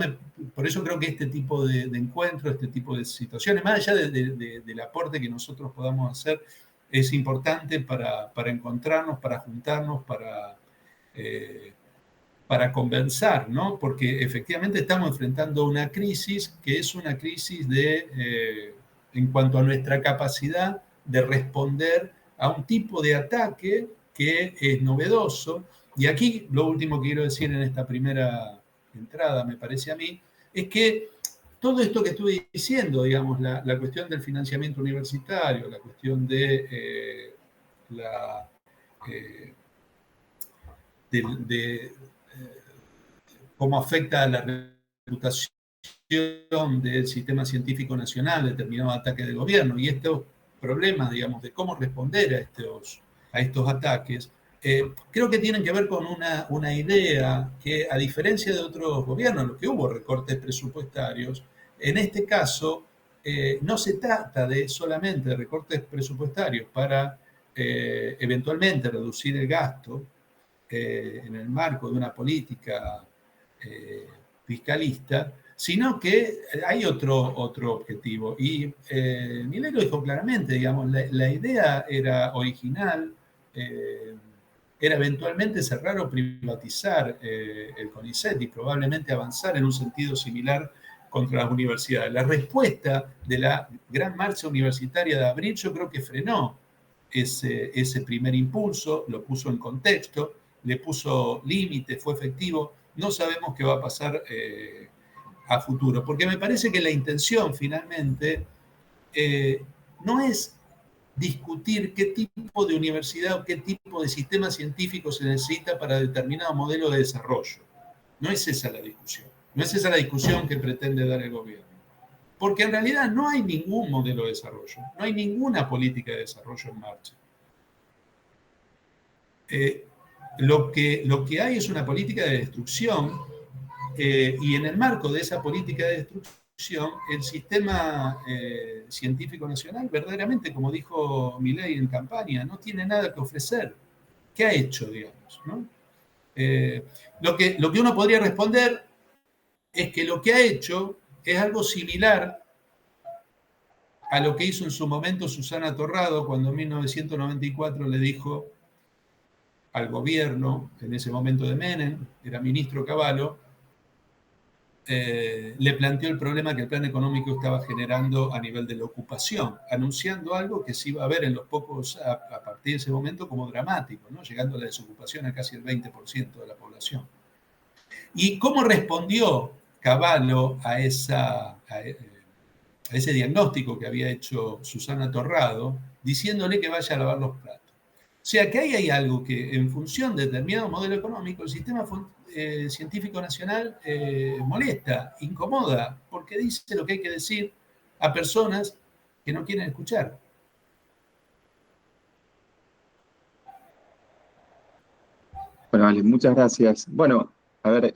creo que este tipo de encuentros, este tipo de situaciones, más allá del aporte que nosotros podamos hacer, es importante para encontrarnos, para juntarnos, para conversar, ¿no? Porque efectivamente estamos enfrentando una crisis que es una crisis en cuanto a nuestra capacidad de responder a un tipo de ataque que es novedoso. Y aquí lo último que quiero decir en esta primera entrada, me parece a mí, es que todo esto que estuve diciendo, digamos, la cuestión del financiamiento universitario, la cuestión de cómo afecta a la reputación del sistema científico nacional determinado ataque del gobierno y estos problemas, digamos, de cómo responder a estos ataques, creo que tienen que ver con una idea que, a diferencia de otros gobiernos en los que hubo recortes presupuestarios, en este caso no se trata de solamente de recortes presupuestarios para eventualmente reducir el gasto en el marco de una política fiscalista, sino que hay otro objetivo. Y Milei lo dijo claramente, digamos, la idea era original, era eventualmente cerrar o privatizar el CONICET y probablemente avanzar en un sentido similar contra las universidades. La respuesta de la gran marcha universitaria de abril yo creo que frenó ese primer impulso, lo puso en contexto, le puso límites, fue efectivo. No sabemos qué va a pasar a futuro, porque me parece que la intención finalmente no es discutir qué tipo de universidad o qué tipo de sistema científico se necesita para determinado modelo de desarrollo. No es esa la discusión. No es esa la discusión que pretende dar el gobierno. Porque en realidad no hay ningún modelo de desarrollo, no hay ninguna política de desarrollo en marcha. Lo que hay es una política de destrucción, y en el marco de esa política de destrucción, el sistema científico nacional verdaderamente, como dijo Milei en campaña, no tiene nada que ofrecer. ¿Qué ha hecho, digamos? ¿No? Lo que uno podría responder es que lo que ha hecho es algo similar a lo que hizo en su momento Susana Torrado cuando en 1994 le dijo al gobierno, en ese momento de Menem, era ministro Cavallo, le planteó el problema que el plan económico estaba generando a nivel de la ocupación, anunciando algo que se iba a ver en los pocos, a partir de ese momento, como dramático, ¿no? Llegando a la desocupación a casi el 20% de la población. ¿Y cómo respondió Cavallo a ese diagnóstico que había hecho Susana Torrado, diciéndole que vaya a lavar los platos? O sea que ahí hay algo que, en función de determinado modelo económico, el sistema científico nacional molesta, incomoda, porque dice lo que hay que decir a personas que no quieren escuchar. Bueno, Ale, muchas gracias. Bueno, a ver,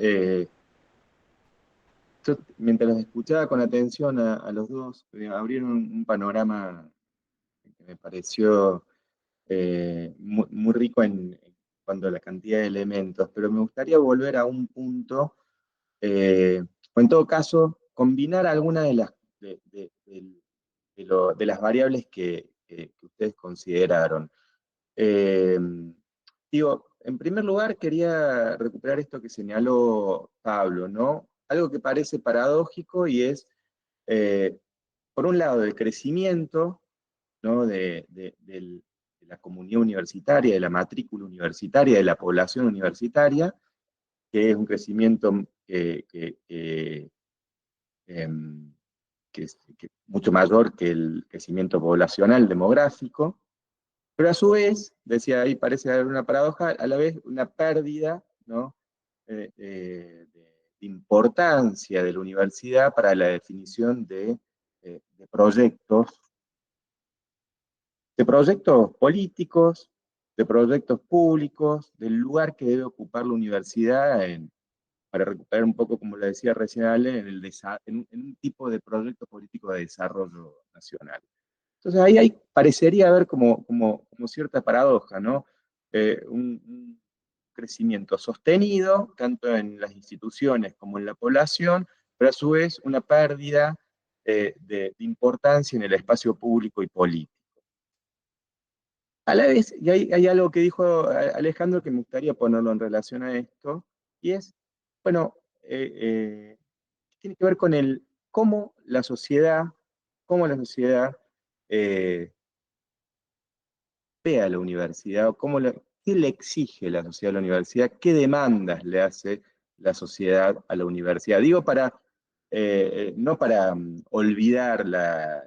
yo mientras los escuchaba con atención a los dos, abrieron un panorama que me pareció muy rico en cuanto a la cantidad de elementos, pero me gustaría volver a un punto, o en todo caso, combinar algunas de las variables que ustedes consideraron. Eh, Digo, en primer lugar quería recuperar esto que señaló Pablo, ¿no? Algo que parece paradójico y es, eh, por un lado, el crecimiento, ¿no? De la comunidad universitaria, de la matrícula universitaria, de la población universitaria, que es un crecimiento em, que es mucho mayor que el crecimiento poblacional demográfico. Pero a su vez, decía ahí, parece haber una paradoja, a la vez una pérdida, ¿no? De importancia de la universidad para la definición de proyectos políticos, de proyectos públicos, del lugar que debe ocupar la universidad para recuperar un poco, como le decía recién Ale, en un tipo de proyecto político de desarrollo nacional. Entonces ahí parecería haber como cierta paradoja, ¿no? Un crecimiento sostenido, tanto en las instituciones como en la población, pero a su vez una pérdida de importancia en el espacio público y político. A la vez, y hay algo que dijo Alejandro que me gustaría ponerlo en relación a esto, y es, bueno, tiene que ver con cómo la sociedad eh, ve a la universidad, qué le exige la sociedad a la universidad, qué demandas le hace la sociedad a la universidad. Digo, no para olvidar las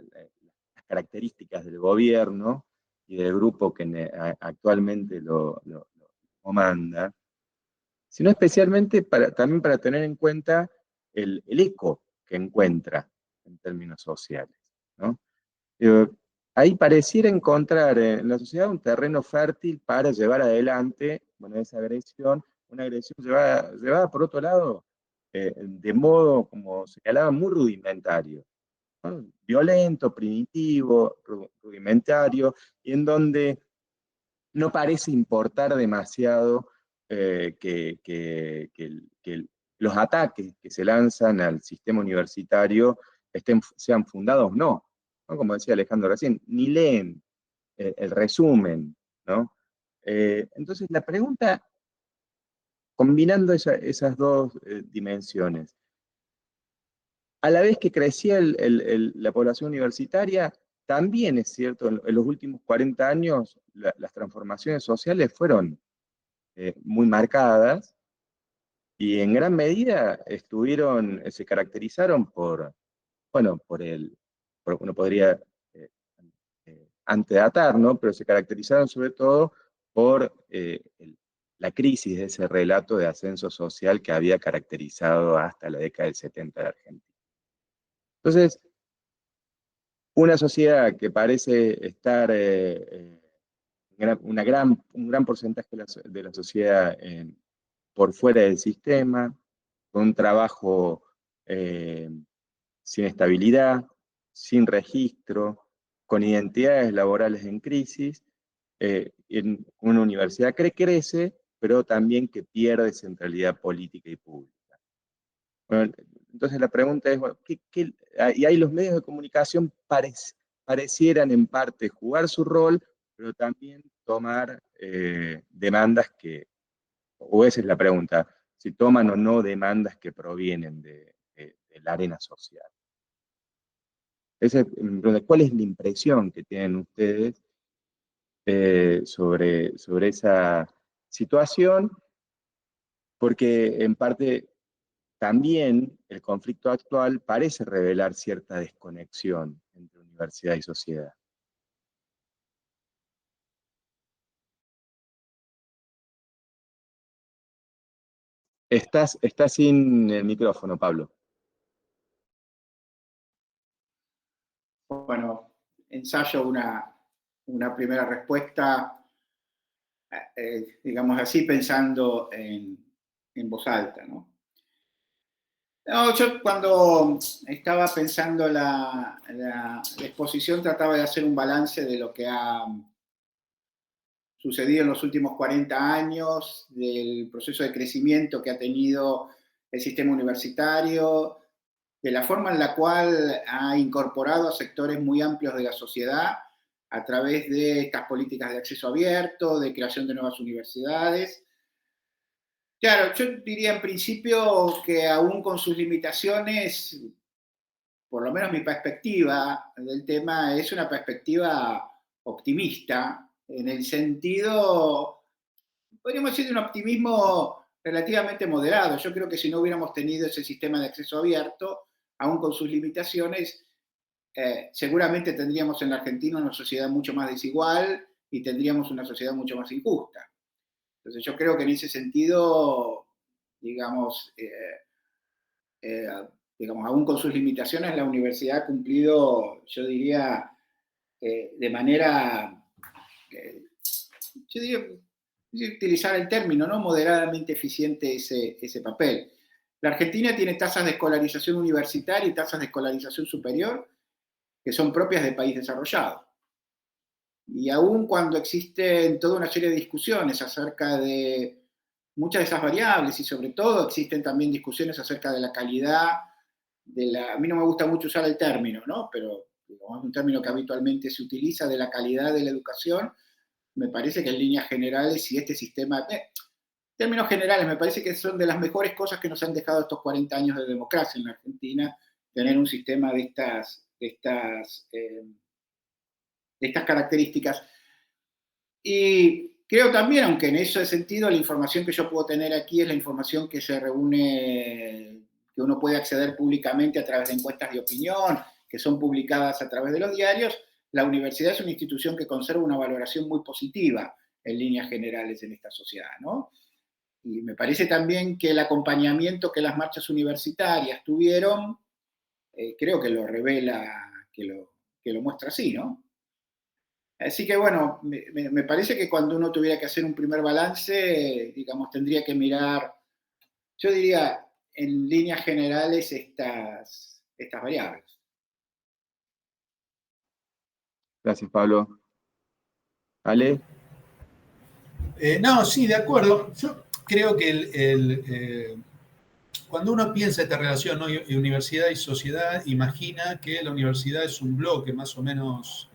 características del gobierno y del grupo que actualmente lo comanda, sino especialmente también para tener en cuenta el eco que encuentra en términos sociales, ¿no? Ahí pareciera encontrar en la sociedad un terreno fértil para llevar adelante, bueno, esa agresión, una agresión llevada por otro lado, de modo, como señalaba, muy rudimentario, ¿no? Violento, primitivo, rudimentario, y en donde no parece importar demasiado que los ataques que se lanzan al sistema universitario sean fundados o no, ¿no? Como decía Alejandro recién, ni leen el resumen, ¿no? Entonces la pregunta, combinando esas dos dimensiones, a la vez que crecía la población universitaria, también es cierto, en los últimos 40 años las transformaciones sociales fueron muy marcadas y en gran medida se caracterizaron bueno, uno podría eh, antedatar, ¿no? Pero se caracterizaron sobre todo por la crisis de ese relato de ascenso social que había caracterizado hasta la década del 70 de Argentina. Entonces, una sociedad que parece estar, un gran porcentaje de la sociedad por fuera del sistema, con un trabajo sin estabilidad, sin registro, con identidades laborales en crisis, en una universidad que crece, pero también que pierde centralidad política y pública. Bueno, entonces la pregunta es, bueno, y ahí los medios de comunicación parecieran en parte jugar su rol, pero también tomar demandas o esa es la pregunta, si toman o no demandas que provienen de la arena social. ¿Cuál es la impresión que tienen ustedes sobre esa situación? Porque en parte también el conflicto actual parece revelar cierta desconexión entre universidad y sociedad. Estás sin el micrófono, Pablo. Bueno, ensayo una primera respuesta, digamos así, pensando en voz alta, ¿no? No, yo cuando estaba pensando la exposición trataba de hacer un balance de lo que ha sucedido en los últimos 40 años, del proceso de crecimiento que ha tenido el sistema universitario, de la forma en la cual ha incorporado a sectores muy amplios de la sociedad a través de estas políticas de acceso abierto, de creación de nuevas universidades. Claro, yo diría en principio que aún con sus limitaciones, por lo menos mi perspectiva del tema es una perspectiva optimista, en el sentido, podríamos decir, de un optimismo relativamente moderado. Yo creo que si no hubiéramos tenido ese sistema de acceso abierto, aún con sus limitaciones, seguramente tendríamos en la Argentina una sociedad mucho más desigual y tendríamos una sociedad mucho más injusta. Entonces yo creo que en ese sentido, digamos, aún con sus limitaciones, la universidad ha cumplido, yo diría, de manera, yo diría, utilizar el término, ¿no? Moderadamente eficiente ese papel. La Argentina tiene tasas de escolarización universitaria y tasas de escolarización superior que son propias del país desarrollado. Y aún cuando existen toda una serie de discusiones acerca de muchas de esas variables y sobre todo existen también discusiones acerca de la calidad, a mí no me gusta mucho usar el término, ¿no? Pero digamos, es un término que habitualmente se utiliza, de la calidad de la educación. Me parece que en líneas generales, si este sistema, términos generales, me parece que son de las mejores cosas que nos han dejado estos 40 años de democracia en la Argentina, tener un sistema de estas características. Y creo también, aunque en ese sentido la información que yo puedo tener aquí es la información que se reúne, que uno puede acceder públicamente a través de encuestas de opinión, que son publicadas a través de los diarios, la universidad es una institución que conserva una valoración muy positiva en líneas generales en esta sociedad, ¿no? Y me parece también que el acompañamiento que las marchas universitarias tuvieron, creo que lo revela, que lo muestra así, ¿no? Así que bueno, me parece que cuando uno tuviera que hacer un primer balance, digamos, tendría que mirar, yo diría, en líneas generales estas variables. Gracias, Pablo. ¿Ale? No, sí, de acuerdo. Yo creo que cuando uno piensa esta relación, ¿no? Universidad y sociedad, imagina que la universidad es un bloque más o menos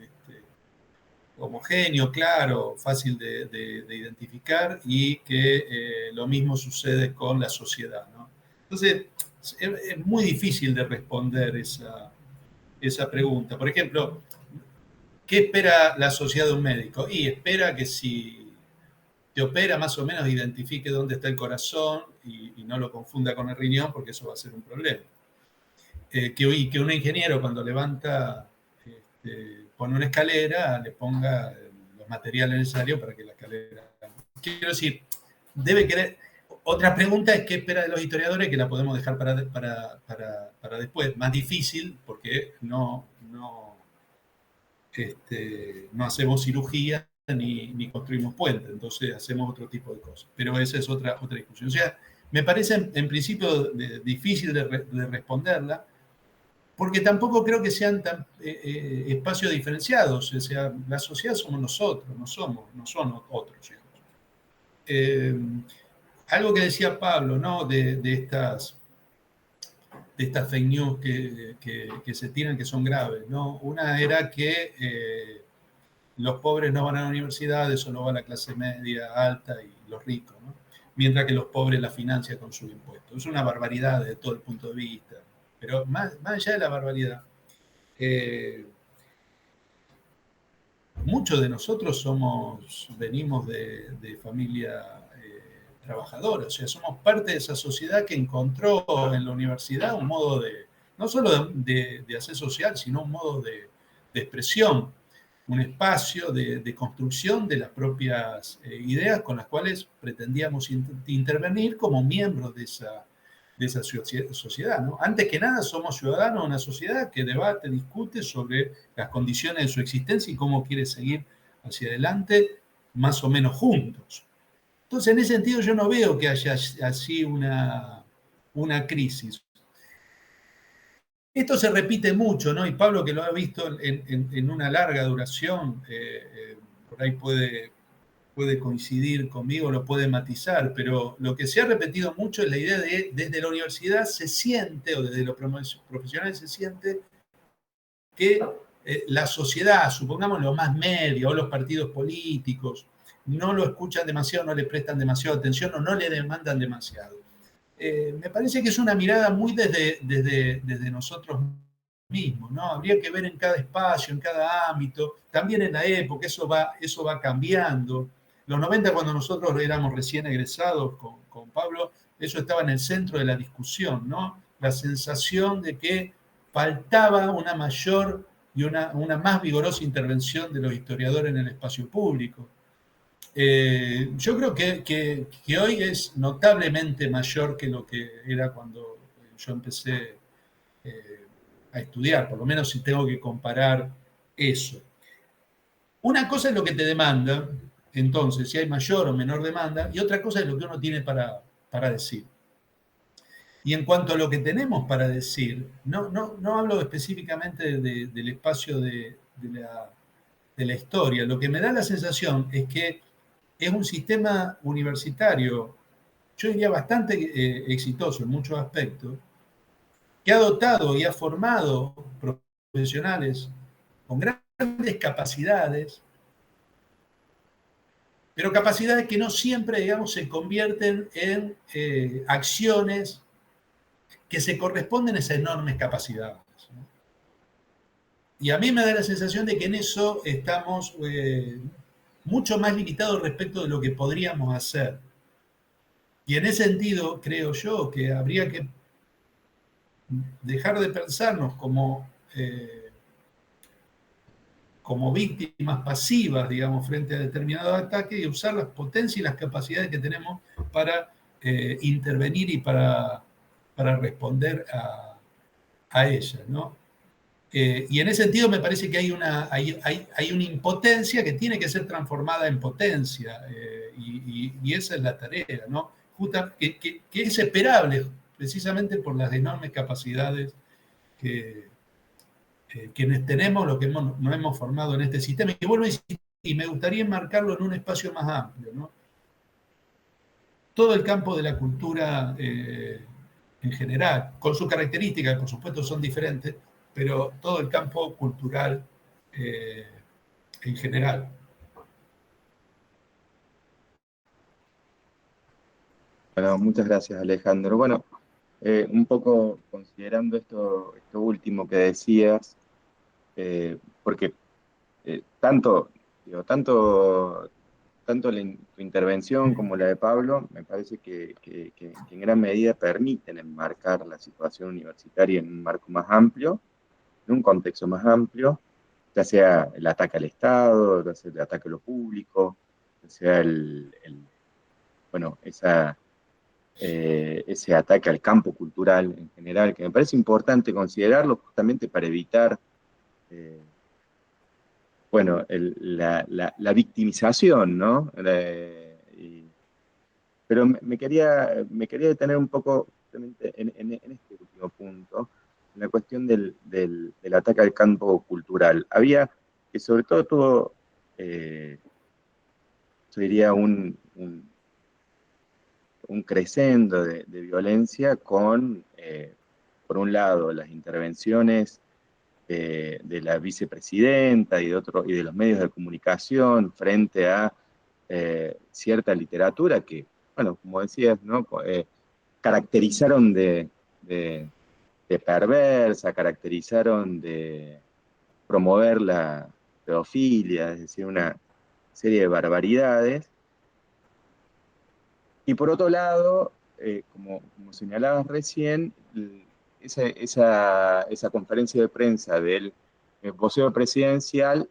homogéneo, claro, fácil de identificar, y que lo mismo sucede con la sociedad, ¿no? Entonces, es muy difícil de responder esa pregunta. Por ejemplo, ¿qué espera la sociedad de un médico? Y espera que si te opera, más o menos identifique dónde está el corazón y no lo confunda con el riñón, porque eso va a ser un problema. Que un ingeniero, cuando levanta, pone una escalera, le ponga los materiales necesarios para que la escalera... Quiero decir, debe querer. Otra pregunta es qué espera de los historiadores, que la podemos dejar para después. Más difícil, porque no hacemos cirugía ni construimos puentes, entonces hacemos otro tipo de cosas. Pero esa es otra discusión. O sea, me parece en principio difícil de responderla, porque tampoco creo que sean espacios diferenciados. O sea, la sociedad somos nosotros, no son otros. Algo que decía Pablo, ¿no? de estas fake news que se tiran, que son graves, ¿no? Una era que los pobres no van a la universidad, solo va la clase media, alta y los ricos, ¿no? Mientras que los pobres la financian con sus impuestos. Es una barbaridad desde todo el punto de vista. Pero más allá de la barbaridad, muchos de nosotros venimos de familia trabajadora, o sea, somos parte de esa sociedad que encontró en la universidad un modo no solo de hacer social, sino un modo de expresión, un espacio de construcción de las propias ideas con las cuales pretendíamos intervenir como miembros de esa sociedad, ¿no? Antes que nada, somos ciudadanos de una sociedad que debate, discute sobre las condiciones de su existencia y cómo quiere seguir hacia adelante, más o menos juntos. Entonces, en ese sentido, yo no veo que haya así una crisis. Esto se repite mucho, ¿no? Y Pablo, que lo ha visto en una larga duración, por ahí puede coincidir conmigo, lo puede matizar, pero lo que se ha repetido mucho es la idea de desde la universidad se siente, o desde los profesionales se siente, que la sociedad, supongamos los más medios o los partidos políticos, no lo escuchan demasiado, no le prestan demasiada atención o no le demandan demasiado. Me parece que es una mirada muy desde nosotros mismos, ¿no? Habría que ver en cada espacio, en cada ámbito, también en la época, eso va cambiando. Los 90, cuando nosotros éramos recién egresados con Pablo, eso estaba en el centro de la discusión, ¿no? La sensación de que faltaba una mayor y una más vigorosa intervención de los historiadores en el espacio público. Yo creo que hoy es notablemente mayor que lo que era cuando yo empecé a estudiar, por lo menos si tengo que comparar eso. Una cosa es lo que te demanda, entonces, si hay mayor o menor demanda, y otra cosa es lo que uno tiene para decir. Y en cuanto a lo que tenemos para decir, no hablo específicamente del espacio de la historia. Lo que me da la sensación es que es un sistema universitario, yo diría bastante exitoso en muchos aspectos, que ha dotado y ha formado profesionales con grandes capacidades, pero capacidades que no siempre, digamos, se convierten en acciones que se corresponden a esas enormes capacidades, ¿no? Y a mí me da la sensación de que en eso estamos mucho más limitados respecto de lo que podríamos hacer. Y en ese sentido, creo yo que habría que dejar de pensarnos como víctimas pasivas, digamos, frente a determinados ataques y usar las potencias y las capacidades que tenemos para intervenir y para responder a ellas, ¿no? Y en ese sentido me parece que hay una impotencia que tiene que ser transformada en potencia, y esa es la tarea, ¿no? Que es esperable precisamente por las enormes capacidades que quienes tenemos, lo que nos hemos formado en este sistema. Y vuelvo a insistir, y me gustaría enmarcarlo en un espacio más amplio, ¿no? Todo el campo de la cultura en general, con sus características, que por supuesto son diferentes, pero todo el campo cultural en general. Bueno, muchas gracias, Alejandro. Bueno, un poco considerando esto último que decías, porque tanto tu intervención como la de Pablo, me parece que en gran medida permiten enmarcar la situación universitaria en un marco más amplio, en un contexto más amplio, ya sea el ataque al Estado, ya sea el ataque a lo público, ya sea bueno, ese ataque al campo cultural en general, que me parece importante considerarlo justamente para evitar, bueno, la victimización, ¿no? Pero me quería detener un poco justamente en este último punto, en la cuestión del ataque al campo cultural. Había, que sobre todo tuvo, yo diría, un crescendo de violencia con, por un lado, las intervenciones de la vicepresidenta y de los medios de comunicación frente a cierta literatura que, bueno, como decías, ¿no? Caracterizaron de perversa, caracterizaron de promover la pedofilia, es decir, una serie de barbaridades. Y por otro lado, como señalabas recién, esa conferencia de prensa del vocero presidencial,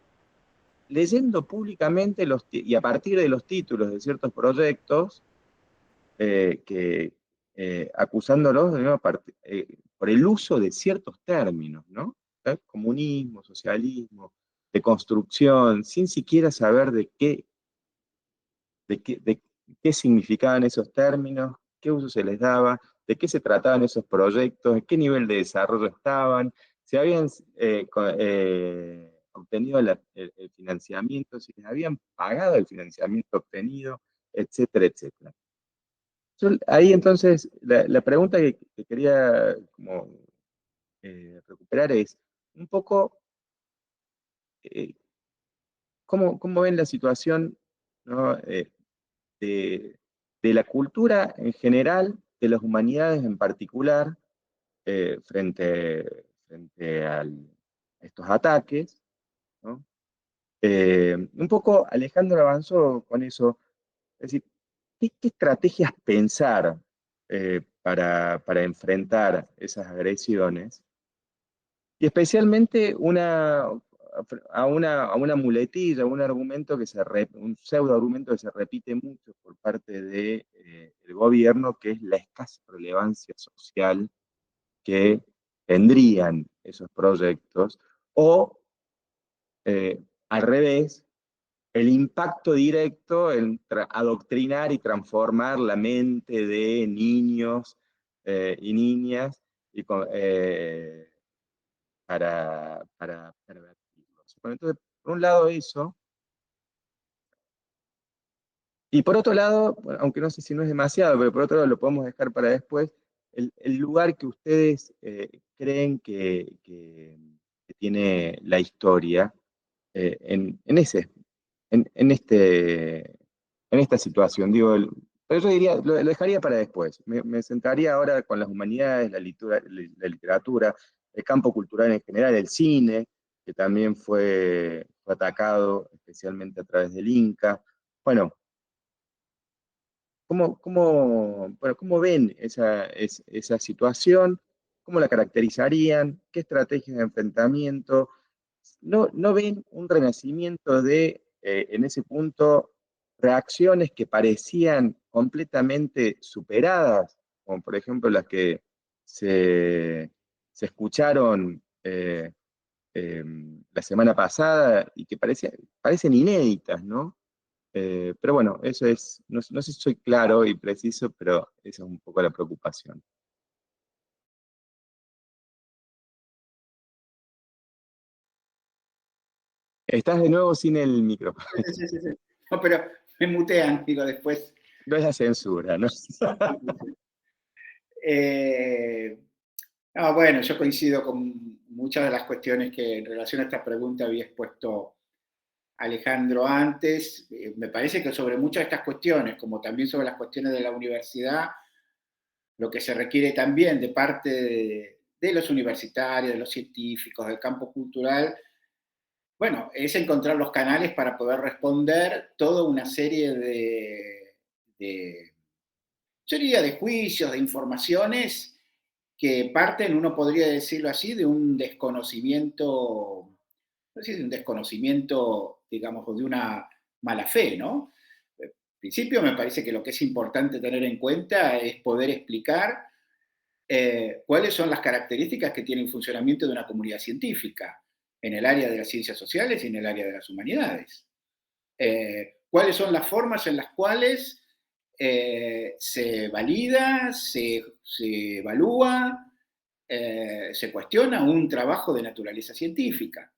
leyendo públicamente y a partir de los títulos de ciertos proyectos, acusándolos de nuevo, por el uso de ciertos términos, ¿no? Comunismo, socialismo, de construcción, sin siquiera saber de qué significaban esos términos, qué uso se les daba, de qué se trataban esos proyectos, en qué nivel de desarrollo estaban, si habían obtenido el financiamiento, si les habían pagado el financiamiento obtenido, etcétera, etcétera. Ahí entonces, la pregunta que quería como, recuperar es un poco eh, cómo ven la situación, ¿no? de, de la cultura en general, de las humanidades en particular, frente a estos ataques, ¿no? Un poco Alejandro avanzó con eso, es decir, ¿qué estrategias pensar para enfrentar esas agresiones? Y especialmente a una muletilla, un argumento un pseudo argumento que se repite mucho por parte del gobierno, que es la escasa relevancia social que tendrían esos proyectos, o al revés, el impacto directo en adoctrinar y transformar la mente de niños y niñas para pervertirlos. Bueno, entonces, por un lado eso, y por otro lado, bueno, aunque no sé si no es demasiado, pero por otro lado lo podemos dejar para después, el lugar que ustedes creen que tiene la historia en esta situación. Digo, pero yo diría, lo dejaría para después. Me sentaría ahora con las humanidades, la literatura, el campo cultural en general, el cine, que también fue atacado, especialmente a través del Inca. Bueno, ¿cómo ven esa situación? ¿Cómo la caracterizarían? ¿Qué estrategias de enfrentamiento? ¿No ven un renacimiento en ese punto, reacciones que parecían completamente superadas, como por ejemplo las que se escucharon la semana pasada y que parecen inéditas, ¿no? Pero bueno, eso es, no sé si soy claro y preciso, pero esa es un poco la preocupación. Estás de nuevo sin el micrófono. Sí, sí, sí. No, pero me mutean, digo, después. No es la censura, ¿no? No, bueno, yo coincido con muchas de las cuestiones que en relación a esta pregunta había expuesto Alejandro antes. Me parece que sobre muchas de estas cuestiones, como también sobre las cuestiones de la universidad, lo que se requiere también de parte de los universitarios, de los científicos, del campo cultural, bueno, es encontrar los canales para poder responder toda una serie yo diría, de juicios, de informaciones que parten, uno podría decirlo así, de un desconocimiento, no sé si de un desconocimiento, digamos, o de una mala fe, ¿no? principio me parece que lo que es importante tener en cuenta es poder explicar cuáles son las características que tiene el funcionamiento de una comunidad científica en el área de las ciencias sociales y en el área de las humanidades. Cuáles son las formas en las cuales se valida, se evalúa, se cuestiona un trabajo de naturaleza científica.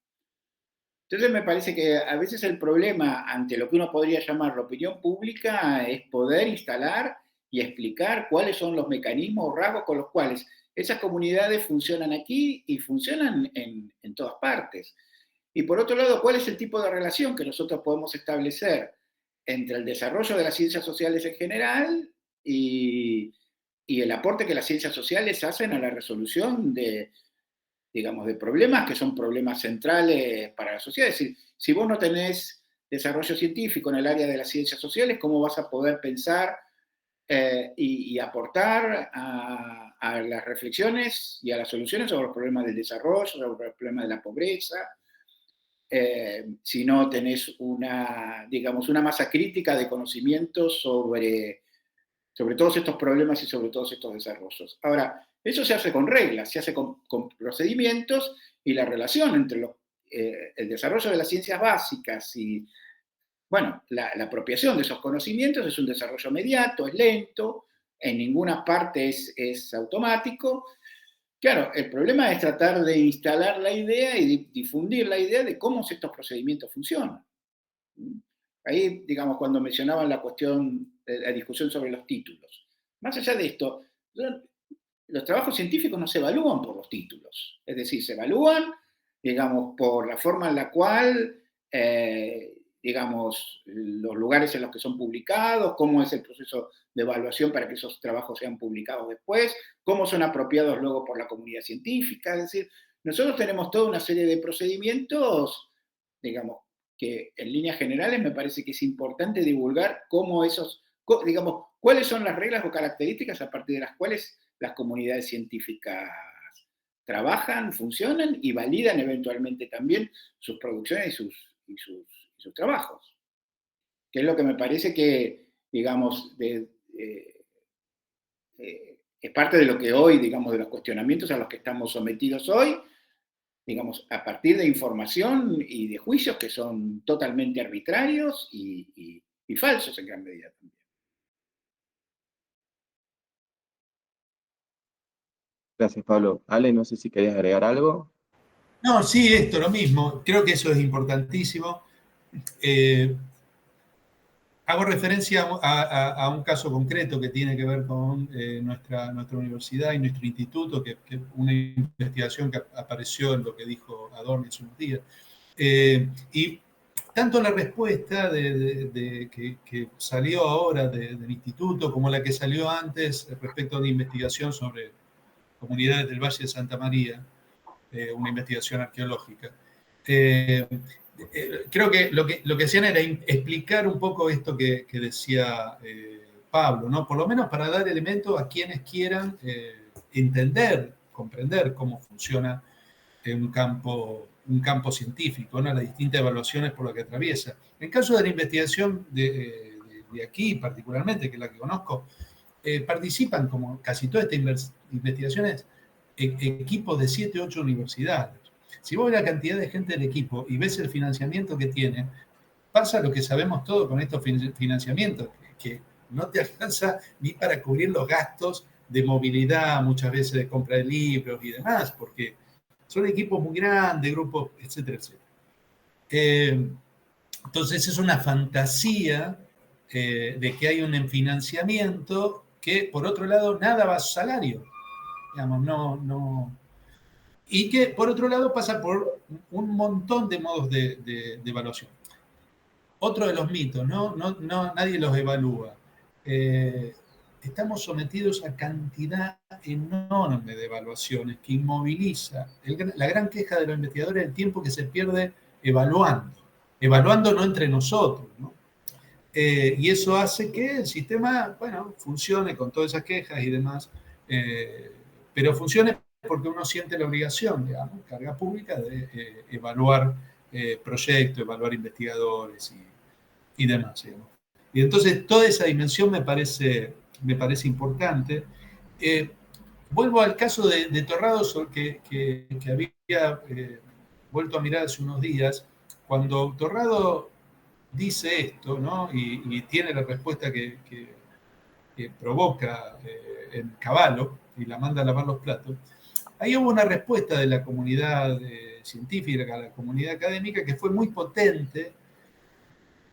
Entonces me parece que a veces el problema ante lo que uno podría llamar la opinión pública es poder instalar y explicar cuáles son los mecanismos o rasgos con los cuales esas comunidades funcionan aquí y funcionan en todas partes. Y por otro lado, cuál es el tipo de relación que nosotros podemos establecer entre el desarrollo de las ciencias sociales en general y el aporte que las ciencias sociales hacen a la resolución de, digamos, de problemas que son problemas centrales para la sociedad. Es decir, si vos no tenés desarrollo científico en el área de las ciencias sociales, ¿cómo vas a poder pensar y aportar a las reflexiones y a las soluciones sobre los problemas del desarrollo, sobre los problemas de la pobreza? Si no tenés digamos, una masa crítica de conocimientos sobre todos estos problemas y sobre todos estos desarrollos. Ahora, eso se hace con reglas, se hace con procedimientos, y la relación entre el desarrollo de las ciencias básicas y, bueno, la apropiación de esos conocimientos es un desarrollo mediato, es lento, en ninguna parte es automático. Claro, el problema es tratar de instalar la idea y difundir la idea de cómo estos procedimientos funcionan. Ahí, digamos, cuando mencionaban la cuestión, la discusión sobre los títulos. Más allá de esto, los trabajos científicos no se evalúan por los títulos. Es decir, se evalúan, digamos, por la forma en la cual, digamos, los lugares en los que son publicados, cómo es el proceso de evaluación para que esos trabajos sean publicados después, cómo son apropiados luego por la comunidad científica. Es decir, nosotros tenemos toda una serie de procedimientos, digamos, que en líneas generales me parece que es importante divulgar cómo digamos, cuáles son las reglas o características a partir de las cuales las comunidades científicas trabajan, funcionan y validan eventualmente también sus producciones y sus trabajos. Que es lo que me parece que, digamos, es parte de lo que hoy, digamos, de los cuestionamientos a los que estamos sometidos hoy, digamos, a partir de información y de juicios que son totalmente arbitrarios y falsos en gran medida también. Gracias, Pablo. Ale, no sé si querías agregar algo. No, sí, esto, lo mismo. Creo que eso es importantísimo. Hago referencia a un caso concreto que tiene que ver con nuestra universidad y nuestro instituto, que una investigación que apareció en lo que dijo Adorno hace unos días. Y tanto la respuesta que salió ahora del instituto como la que salió antes respecto a una investigación sobre comunidades del Valle de Santa María, una investigación arqueológica, creo que lo que hacían era explicar un poco esto que decía Pablo, ¿no? Por lo menos para dar elementos a quienes quieran entender, comprender cómo funciona un campo científico, ¿no? Las distintas evaluaciones por las que atraviesa. En el caso de la investigación de aquí, particularmente, que es la que conozco, participan, como casi todas estas investigaciones, equipos de 7 u 8 universidades. Si vos ves la cantidad de gente del equipo y ves el financiamiento que tiene, pasa lo que sabemos todos con estos financiamientos, que no te alcanza ni para cubrir los gastos de movilidad, muchas veces de compra de libros y demás, porque son equipos muy grandes, grupos, etcétera, etcétera. Entonces es una fantasía de que hay un financiamiento que, por otro lado, nada va a su salario. Digamos, no. Y que, por otro lado, pasa por un montón de modos de evaluación. Otro de los mitos, ¿no? Nadie los evalúa. Estamos sometidos a cantidad enorme de evaluaciones que inmoviliza. La gran queja de los investigadores es el tiempo que se pierde evaluando no entre nosotros, ¿no? Y eso hace que el sistema, bueno, funcione con todas esas quejas y demás, pero funcione porque uno siente la obligación, digamos, carga pública, de evaluar proyectos, evaluar investigadores y demás, digamos. Y entonces toda esa dimensión me parece importante. Vuelvo al caso de Torrados, que había vuelto a mirar hace unos días. Cuando Torrado dice esto, ¿no? y tiene la respuesta que provoca en Cavallo y la manda a lavar los platos, ahí hubo una respuesta de la comunidad científica, la comunidad académica, que fue muy potente,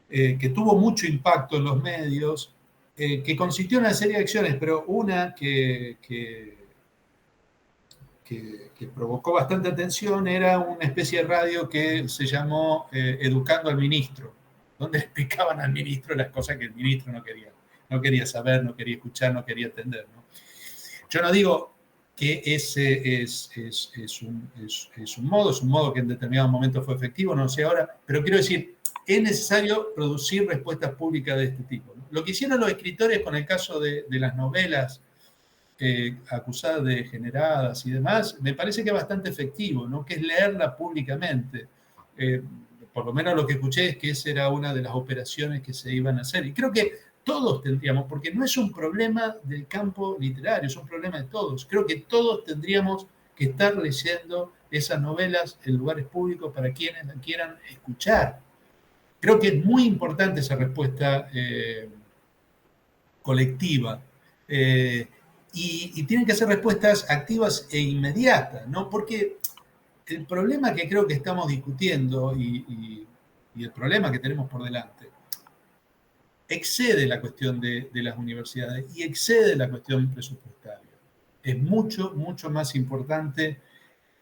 que tuvo mucho impacto en los medios, que consistió en una serie de acciones, pero una que provocó bastante atención era una especie de radio que se llamó Educando al Ministro, donde explicaban al ministro las cosas que el ministro no quería saber, no quería escuchar, no quería entender, ¿no? Yo no digo que ese es un modo que en determinado momento fue efectivo, no sé ahora, pero quiero decir, es necesario producir respuestas públicas de este tipo, ¿no? Lo que hicieron los escritores con el caso de las novelas acusadas de degeneradas y demás, me parece que es bastante efectivo, ¿no? Que es leerla públicamente. Por lo menos lo que escuché es que esa era una de las operaciones que se iban a hacer. Y creo que todos tendríamos, porque no es un problema del campo literario, es un problema de todos. Creo que todos tendríamos que estar leyendo esas novelas en lugares públicos para quienes la quieran escuchar. Creo que es muy importante esa respuesta colectiva. Y tienen que ser respuestas activas e inmediatas, ¿no? Porque el problema que creo que estamos discutiendo y el problema que tenemos por delante excede la cuestión de las universidades y excede la cuestión presupuestaria. Es mucho, mucho más importante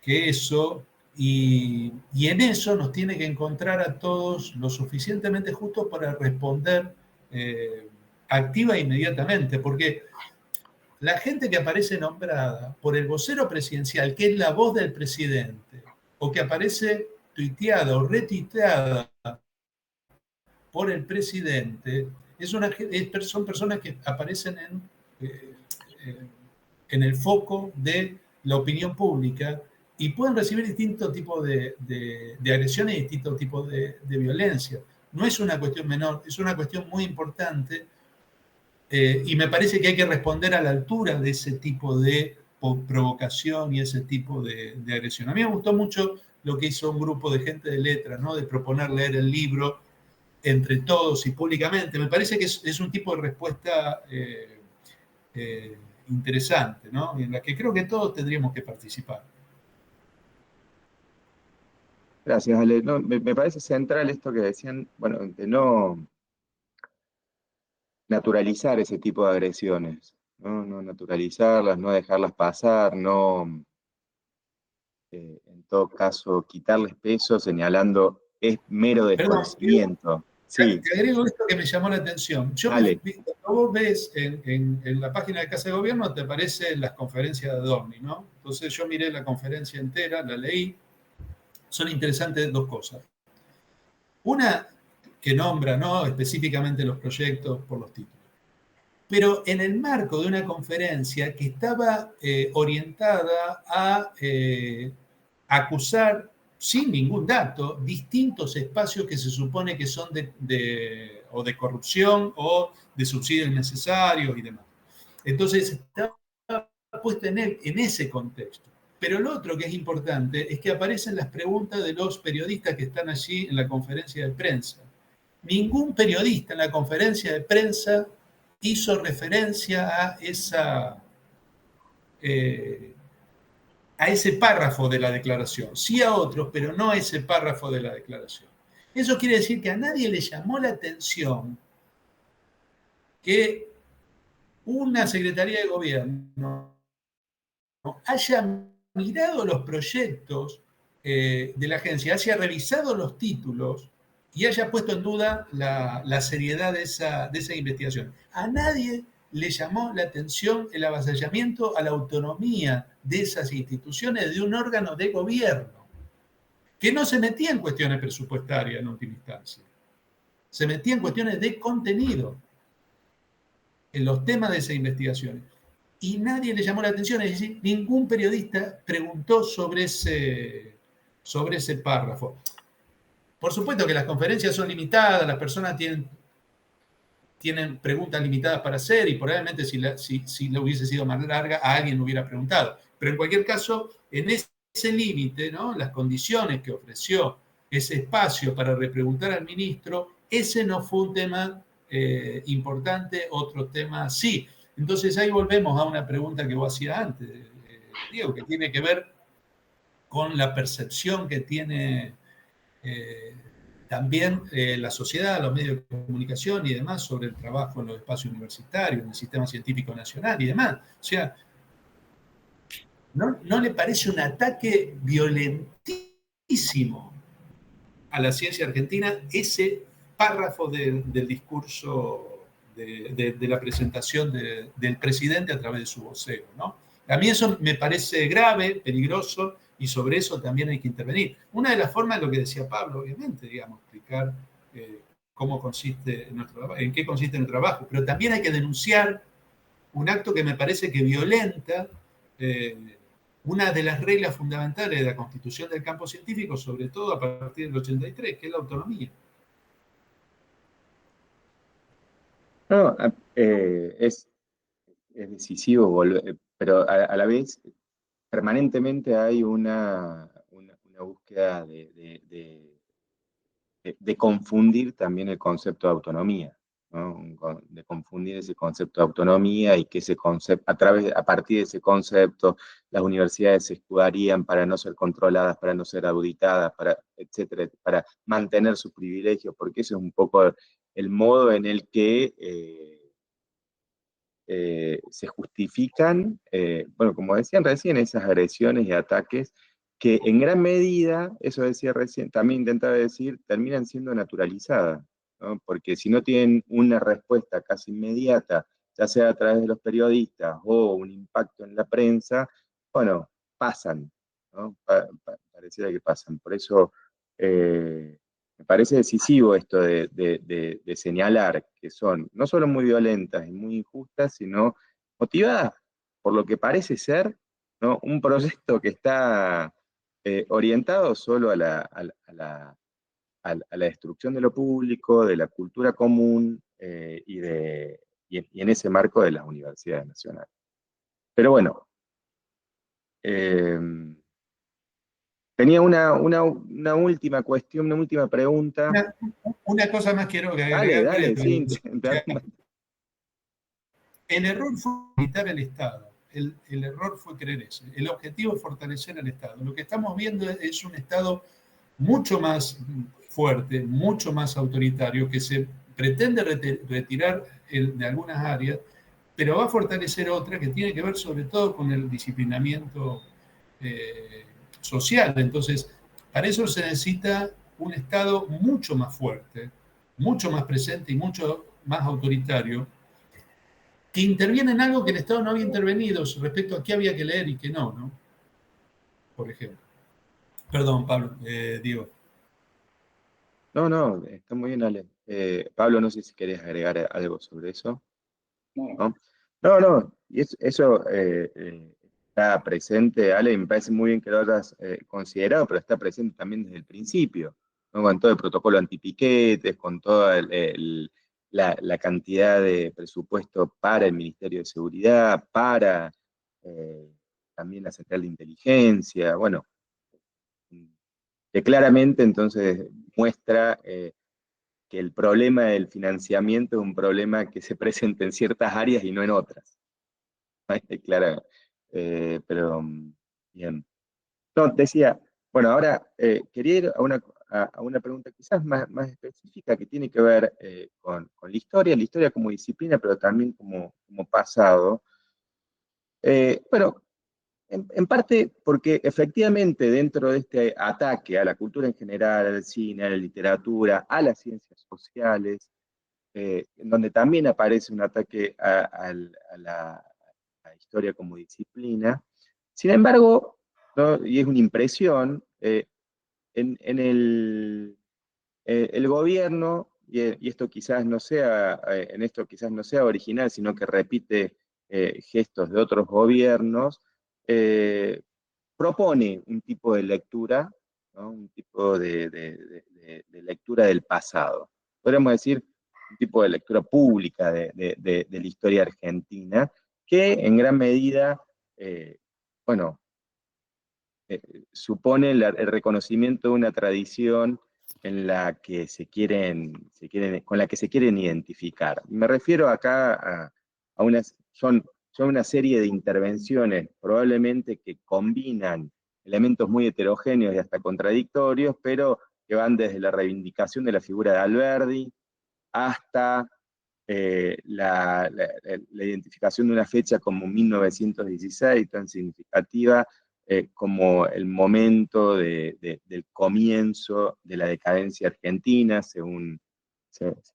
que eso, y en eso nos tiene que encontrar a todos lo suficientemente justos para responder activa e inmediatamente, porque la gente que aparece nombrada por el vocero presidencial, que es la voz del presidente, o que aparece tuiteada o retuiteada por el presidente, son personas que aparecen en el foco de la opinión pública y pueden recibir distintos tipos de agresiones y distintos tipos de violencia. No es una cuestión menor, es una cuestión muy importante, y me parece que hay que responder a la altura de ese tipo de provocación y ese tipo de agresión. A mí me gustó mucho lo que hizo un grupo de gente de letras, ¿no? De proponer leer el libro entre todos y públicamente. Me parece que es un tipo de respuesta interesante, ¿no? Y en la que creo que todos tendríamos que participar. Gracias, Ale. No, me parece central esto que decían, bueno, de no naturalizar ese tipo de agresiones, ¿no? No naturalizarlas, no dejarlas pasar, no, en todo caso, quitarles peso señalando es mero Perdón, desconocimiento. Sí, te agrego esto que me llamó la atención. dale. Vos ves en la página de Casa de Gobierno, te aparecen las conferencias de Adorni, ¿no? Entonces yo miré la conferencia entera, la leí. Son interesantes dos cosas. Una, que nombra, ¿no?, específicamente los proyectos por los títulos. Pero en el marco de una conferencia que estaba orientada a acusar, sin ningún dato, distintos espacios que se supone que son o de corrupción o de subsidios innecesarios y demás. Entonces, estaba puesta en ese contexto. Pero lo otro que es importante es que aparecen las preguntas de los periodistas que están allí en la conferencia de prensa. Ningún periodista en la conferencia de prensa hizo referencia a ese párrafo de la declaración. Sí a otros, pero no a ese párrafo de la declaración. Eso quiere decir que a nadie le llamó la atención que una Secretaría de Gobierno haya mirado los proyectos de la agencia, haya revisado los títulos y haya puesto en duda la seriedad de esa investigación. A nadie le llamó la atención el avasallamiento a la autonomía de esas instituciones de un órgano de gobierno, que no se metía en cuestiones presupuestarias en última instancia, se metía en cuestiones de contenido, en los temas de esa investigación. Y nadie le llamó la atención, es decir, ningún periodista preguntó sobre ese párrafo. Por supuesto que las conferencias son limitadas, las personas tienen tienen preguntas limitadas para hacer y probablemente si la hubiese sido más larga, a alguien lo hubiera preguntado. Pero en cualquier caso, en ese límite, ¿no? Las condiciones que ofreció ese espacio para repreguntar al ministro, ese no fue un tema importante, otro tema sí. Entonces ahí volvemos a una pregunta que vos hacías antes, Diego, que tiene que ver con la percepción que tiene también la sociedad, los medios de comunicación y demás sobre el trabajo en los espacios universitarios, en el sistema científico nacional y demás. O sea, ¿no le parece un ataque violentísimo a la ciencia argentina ese párrafo del discurso de la presentación del presidente a través de su vocero, ¿no? A mí eso me parece grave, peligroso, y sobre eso también hay que intervenir. Una de las formas es lo que decía Pablo, obviamente, digamos, explicar cómo consiste nuestro trabajo, en qué consiste el trabajo, pero también hay que denunciar un acto que me parece que violenta una de las reglas fundamentales de la constitución del campo científico, sobre todo a partir del 83, que es la autonomía. No, es decisivo, pero a la vez permanentemente hay una búsqueda de confundir también el concepto de autonomía, ¿no? De confundir ese concepto de autonomía y que ese concepto, a partir de ese concepto, las universidades se escudarían para no ser controladas, para no ser auditadas, etcétera, para mantener sus privilegios, porque eso es un poco el modo en el que se justifican, bueno, como decían recién, esas agresiones y ataques que en gran medida, eso decía recién, también intentaba decir, terminan siendo naturalizadas, ¿no? Porque si no tienen una respuesta casi inmediata, ya sea a través de los periodistas o un impacto en la prensa, bueno, pasan, ¿no? Pareciera que pasan. Por eso me parece decisivo esto de señalar que son no solo muy violentas y muy injustas, sino motivadas por lo que parece ser, ¿no? Un proyecto que está orientado solo a la destrucción de lo público, de la cultura común y en ese marco de las universidades nacionales. Pero bueno, eh, tenía una última cuestión, una última pregunta. Una cosa más quiero Dale, agregar. dale, sí. El error fue limitar el Estado. El error fue creer eso. El objetivo es fortalecer al Estado. Lo que estamos viendo es un Estado mucho más fuerte, mucho más autoritario, que se pretende retirar de algunas áreas, pero va a fortalecer otra que tiene que ver sobre todo con el disciplinamiento social. Entonces, para eso se necesita un Estado mucho más fuerte, mucho más presente y mucho más autoritario, que interviene en algo que el Estado no había intervenido respecto a qué había que leer y qué no, ¿no? Por ejemplo. Perdón, Pablo, Diego. No, está muy bien, Ale. Pablo, no sé si querés agregar algo sobre eso. ¿No? No, y eso está presente, Ale, y me parece muy bien que lo hayas considerado, pero está presente también desde el principio, ¿no? Con todo el protocolo antipiquetes, con toda la cantidad de presupuesto para el Ministerio de Seguridad, para eh, también la Central de Inteligencia, bueno, que claramente entonces muestra que el problema del financiamiento es un problema que se presenta en ciertas áreas y no en otras. Claro, pero bien. No, decía, bueno, ahora quería ir a una pregunta quizás más específica que tiene que ver con la historia como disciplina, pero también como pasado. Bueno, en parte porque efectivamente dentro de este ataque a la cultura en general, al cine, a la literatura, a las ciencias sociales, en donde también aparece un ataque a la historia como disciplina. Sin embargo, ¿no? Y es una impresión, en el gobierno, y esto quizás no sea, en esto quizás no sea original, sino que repite gestos de otros gobiernos, eh, propone un tipo de lectura, ¿no? Un tipo de lectura del pasado. Podríamos decir un tipo de lectura pública de la historia argentina, que en gran medida, bueno, supone el reconocimiento de una tradición en la que con la que se quieren identificar. Me refiero acá a son una serie de intervenciones probablemente que combinan elementos muy heterogéneos y hasta contradictorios, pero que van desde la reivindicación de la figura de Alberdi hasta la identificación de una fecha como 1916, tan significativa como el momento del comienzo de la decadencia argentina, según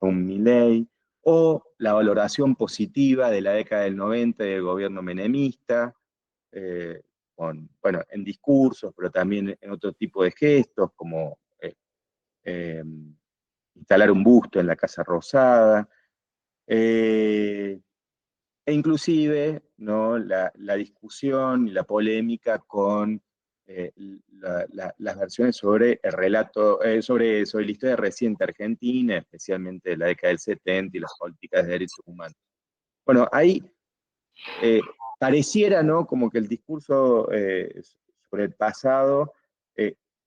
Milei, o la valoración positiva de la década del 90 del gobierno menemista, bueno, en discursos, pero también en otro tipo de gestos, como instalar un busto en la Casa Rosada, e inclusive, ¿no? la discusión y la polémica con las versiones sobre el relato, sobre la historia reciente argentina, especialmente de la década del 70 y las políticas de derechos humanos. Bueno, ahí pareciera, ¿no? Como que el discurso sobre el pasado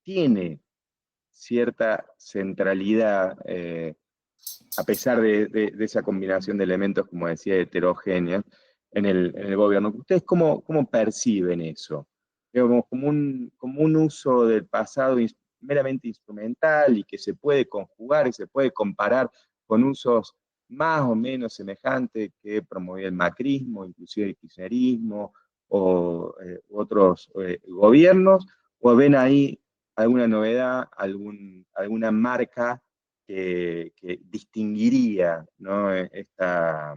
tiene cierta centralidad, a pesar de esa combinación de elementos, como decía, heterogéneos en el gobierno. ¿Ustedes cómo perciben eso? Digamos, como un uso del pasado meramente instrumental y que se puede conjugar y se puede comparar con usos más o menos semejantes que promovía el macrismo, inclusive el kirchnerismo o otros gobiernos, o ven ahí alguna novedad, alguna marca que distinguiría, ¿no? Esa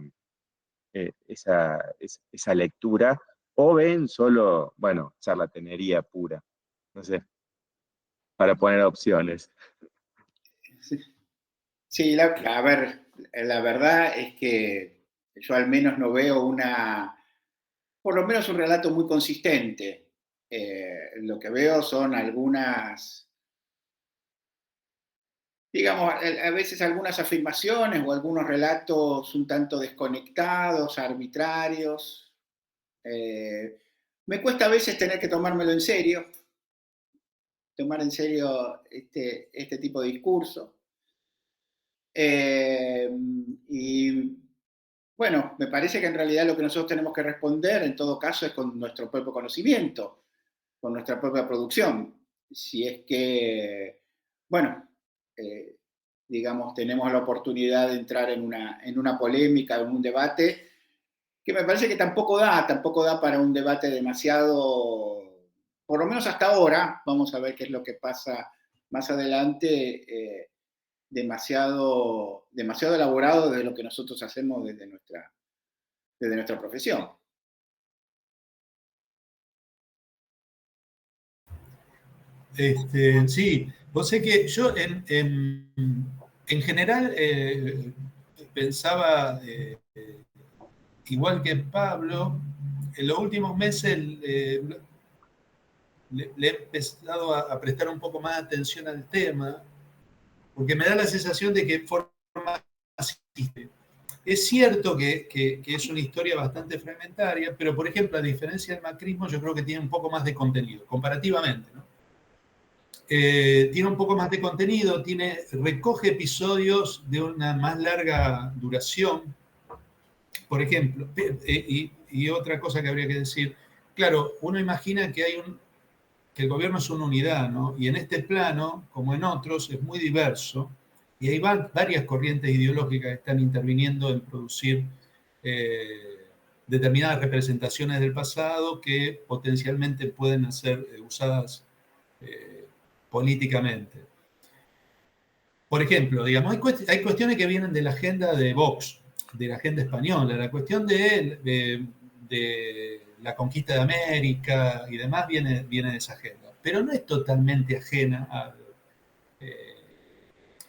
lectura, o ven solo, bueno, charlatanería pura, no sé, para poner opciones. Sí, a ver, la verdad es que yo al menos no veo por lo menos un relato muy consistente. Lo que veo son algunas, digamos, a veces algunas afirmaciones o algunos relatos un tanto desconectados, arbitrarios. Me cuesta a veces tener que tomármelo en serio, tomar en serio este tipo de discurso. Y bueno, me parece que en realidad lo que nosotros tenemos que responder en todo caso es con nuestro propio conocimiento, con nuestra propia producción. Si es que, bueno, digamos, tenemos la oportunidad de entrar en una polémica, en un debate, que me parece que tampoco da para un debate demasiado, por lo menos hasta ahora, vamos a ver qué es lo que pasa más adelante, demasiado elaborado desde lo que nosotros hacemos desde nuestra profesión. Sí, vos sé que yo en general pensaba, igual que Pablo, en los últimos meses le he empezado a prestar un poco más atención al tema, porque me da la sensación de que forma asiste. Es cierto que es una historia bastante fragmentaria, pero por ejemplo, a diferencia del macrismo, yo creo que tiene un poco más de contenido, comparativamente, ¿no? Tiene un poco más de contenido, recoge episodios de una más larga duración, por ejemplo, y otra cosa que habría que decir, claro, uno imagina que el gobierno es una unidad, ¿no? Y en este plano, como en otros, es muy diverso, y hay varias corrientes ideológicas que están interviniendo en producir determinadas representaciones del pasado que potencialmente pueden ser usadas políticamente. Por ejemplo, digamos, hay cuestiones que vienen de la agenda de Vox, de la agenda española, la cuestión de la conquista de América y demás viene de esa agenda, pero no es totalmente ajena a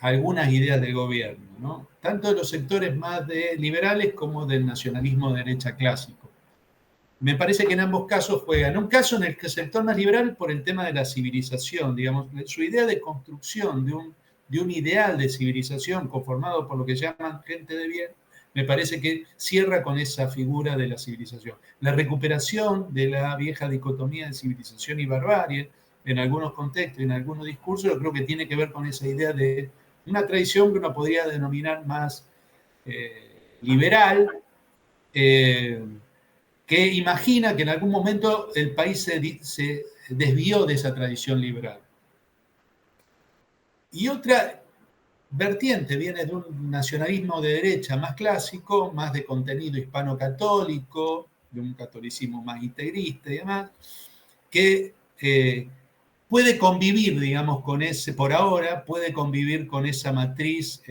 algunas ideas del gobierno, ¿no? Tanto de los sectores más liberales como del nacionalismo de derecha clásico. Me parece que en ambos casos juegan. En un caso en el que el sector más liberal por el tema de la civilización, digamos, su idea de construcción de un ideal de civilización conformado por lo que llaman gente de bien, me parece que cierra con esa figura de la civilización. La recuperación de la vieja dicotomía de civilización y barbarie, en algunos contextos, en algunos discursos, yo creo que tiene que ver con esa idea de una tradición que uno podría denominar más liberal, que imagina que en algún momento el país se desvió de esa tradición liberal. Y otra vertiente viene de un nacionalismo de derecha más clásico, más de contenido hispano-católico, de un catolicismo más integrista y demás, que puede convivir, digamos, con ese, por ahora, puede convivir con esa matriz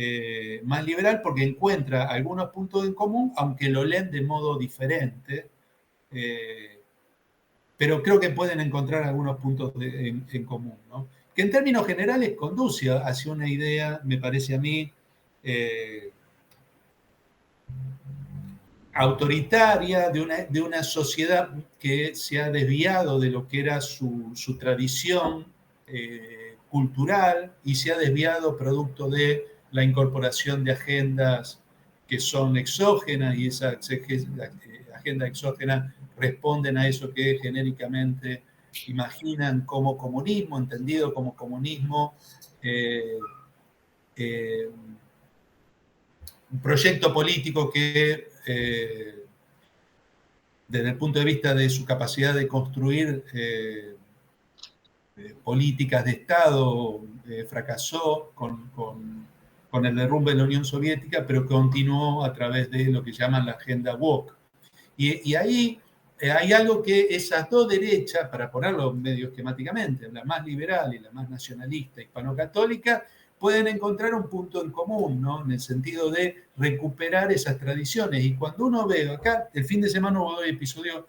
más liberal porque encuentra algunos puntos en común, aunque lo leen de modo diferente, pero creo que pueden encontrar algunos puntos en común, ¿no? Que en términos generales conduce hacia una idea, me parece a mí, autoritaria de una sociedad que se ha desviado de lo que era su tradición cultural y se ha desviado producto de la incorporación de agendas que son exógenas, y esa agenda exógena responden a eso que genéricamente imaginan como comunismo, entendido como comunismo, un proyecto político que, desde el punto de vista de su capacidad de construir políticas de Estado, fracasó con el derrumbe de la Unión Soviética, pero continuó a través de lo que llaman la agenda woke. Y ahí hay algo que esas dos derechas, para ponerlo medio esquemáticamente, la más liberal y la más nacionalista hispano-católica, pueden encontrar un punto en común, ¿no? En el sentido de recuperar esas tradiciones. Y cuando uno ve acá, el fin de semana hubo dos episodios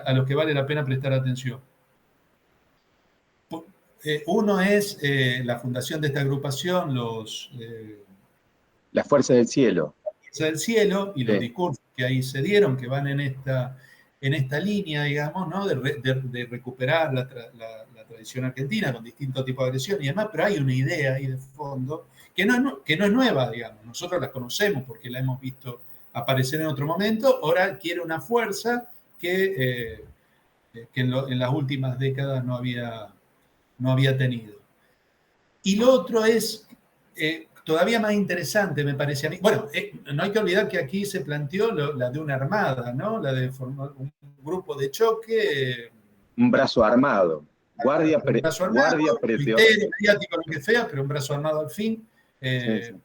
a los que vale la pena prestar atención. Uno es la fundación de esta agrupación, La Fuerza del Cielo. La Fuerza del Cielo, y los discursos que ahí se dieron, que van en esta línea, digamos, ¿no? de recuperar la tradición argentina con distintos tipos de agresión y demás, pero hay una idea ahí de fondo que no es nueva, digamos. Nosotros la conocemos porque la hemos visto aparecer en otro momento. Ahora quiere una fuerza que en las últimas décadas no había tenido. Y lo otro es todavía más interesante, me parece a mí. Bueno, no hay que olvidar que aquí se planteó la de una armada, ¿no? La de formar un grupo de choque. Un brazo armado. Guardia mediático, lo que sea, pero un brazo armado al fin. Sí.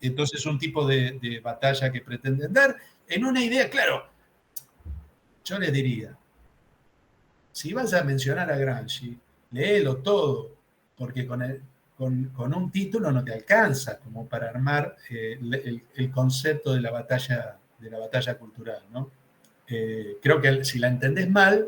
Entonces, un tipo de batalla que pretenden dar en una idea, claro. Yo les diría, si vas a mencionar a Gramsci, léelo todo, porque con un título no te alcanza como para armar el concepto de la batalla cultural, ¿no? Creo que si la entendés mal,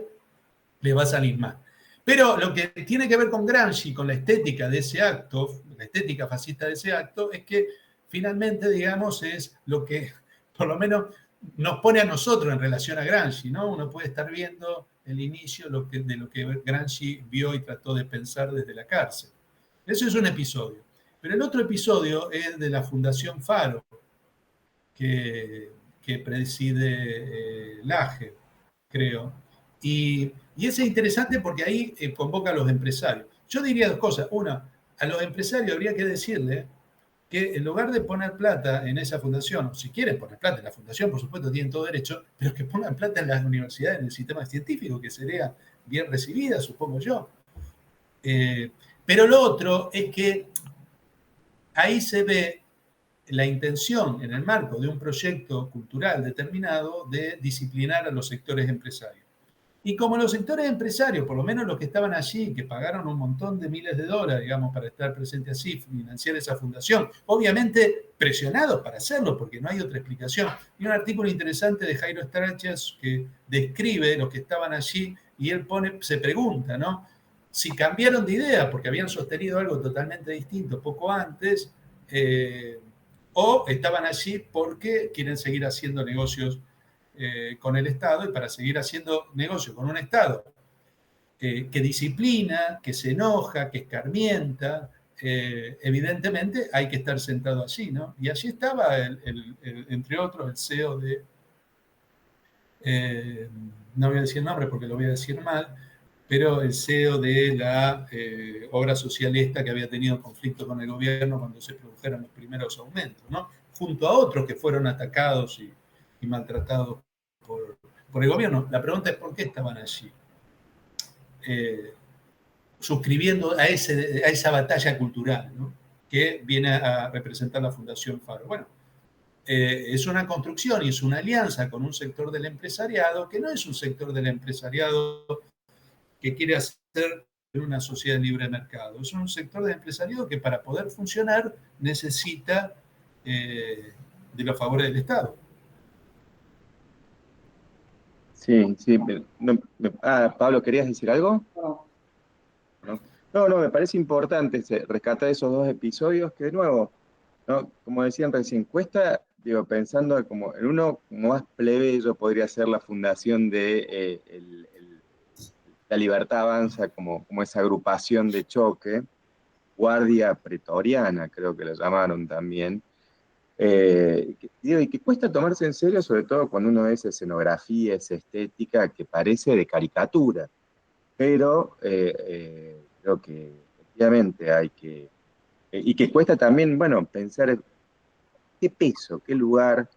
le va a salir mal. Pero lo que tiene que ver con Gramsci, con la estética de ese acto, la estética fascista de ese acto, es que finalmente, digamos, es lo que por lo menos nos pone a nosotros en relación a Gramsci, ¿no? Uno puede estar viendo el inicio de lo que Gramsci vio y trató de pensar desde la cárcel. Eso es un episodio. Pero el otro episodio es de la Fundación Faro, que preside Laje, creo. Y eso es interesante porque ahí convoca a los empresarios. Yo diría dos cosas. Una, a los empresarios habría que decirle que en lugar de poner plata en esa fundación, o si quieren poner plata en la fundación, por supuesto, tienen todo derecho, pero que pongan plata en las universidades, en el sistema científico, que sería bien recibida, supongo yo. Pero lo otro es que ahí se ve la intención, en el marco de un proyecto cultural determinado, de disciplinar a los sectores empresarios. Y como los sectores empresarios, por lo menos los que estaban allí, que pagaron un montón de miles de dólares, digamos, para estar presente así, financiar esa fundación, obviamente presionados para hacerlo, porque no hay otra explicación. Y un artículo interesante de Jairo Strachas que describe los que estaban allí, y él se pregunta, ¿no? Si cambiaron de idea, porque habían sostenido algo totalmente distinto poco antes, o estaban allí porque quieren seguir haciendo negocios con el Estado, y para seguir haciendo negocio con un Estado que disciplina, que se enoja, que escarmienta, evidentemente hay que estar sentado allí, ¿no? Y allí estaba, entre otros, el CEO de, no voy a decir el nombre porque lo voy a decir mal, pero el CEO de la obra social esta que había tenido conflicto con el gobierno cuando se produjeron los primeros aumentos, ¿no? Junto a otros que fueron atacados y maltratados por el gobierno. La pregunta es por qué estaban allí, suscribiendo a esa batalla cultural, ¿no? Que viene a representar la Fundación Faro. Bueno, es una construcción y es una alianza con un sector del empresariado que no es un sector del empresariado que quiere hacer una sociedad de libre mercado. Es un sector del empresariado que para poder funcionar necesita de los favores del Estado. Sí, sí. Pablo, ¿querías decir algo? No, me parece importante rescatar esos dos episodios que, de nuevo, ¿no? Como decían recién, cuesta, digo, pensando como en uno como más plebeyo podría ser la fundación de La Libertad Avanza como esa agrupación de choque, Guardia Pretoriana, creo que lo llamaron también, y que cuesta tomarse en serio, sobre todo cuando uno ve esa escenografía, esa estética que parece de caricatura, pero creo que efectivamente hay que, y que cuesta también, bueno, pensar qué peso, qué lugar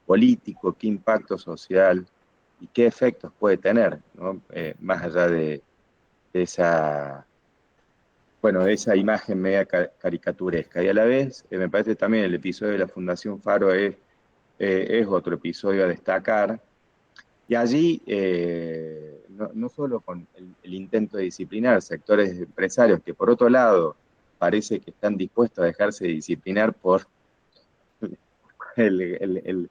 político, qué impacto social y qué efectos puede tener, ¿no? Más allá de esa, bueno, de esa imagen media caricaturesca. Y a la vez, me parece también el episodio de la Fundación Faro es otro episodio a destacar. Y allí, no solo con el intento de disciplinar sectores empresarios que por otro lado parece que están dispuestos a dejarse de disciplinar por el,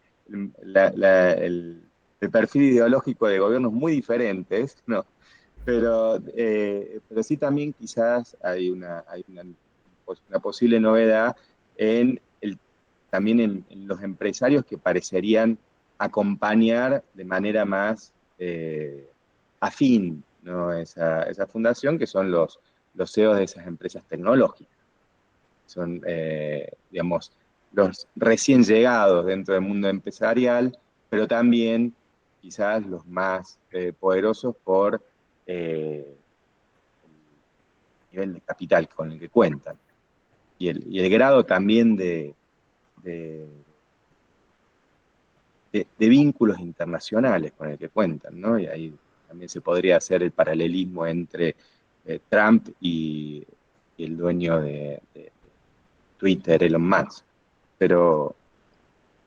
el perfil ideológico de gobiernos muy diferentes, ¿no? Pero sí también quizás hay una posible novedad también en los empresarios que parecerían acompañar de manera más afín, ¿no? esa fundación, que son los CEOs de esas empresas tecnológicas. Son, digamos, los recién llegados dentro del mundo empresarial, pero también quizás los más poderosos por el nivel de capital con el que cuentan y el grado también de vínculos internacionales con el que cuentan, ¿no? Y ahí también se podría hacer el paralelismo entre Trump y el dueño de Twitter, Elon Musk, pero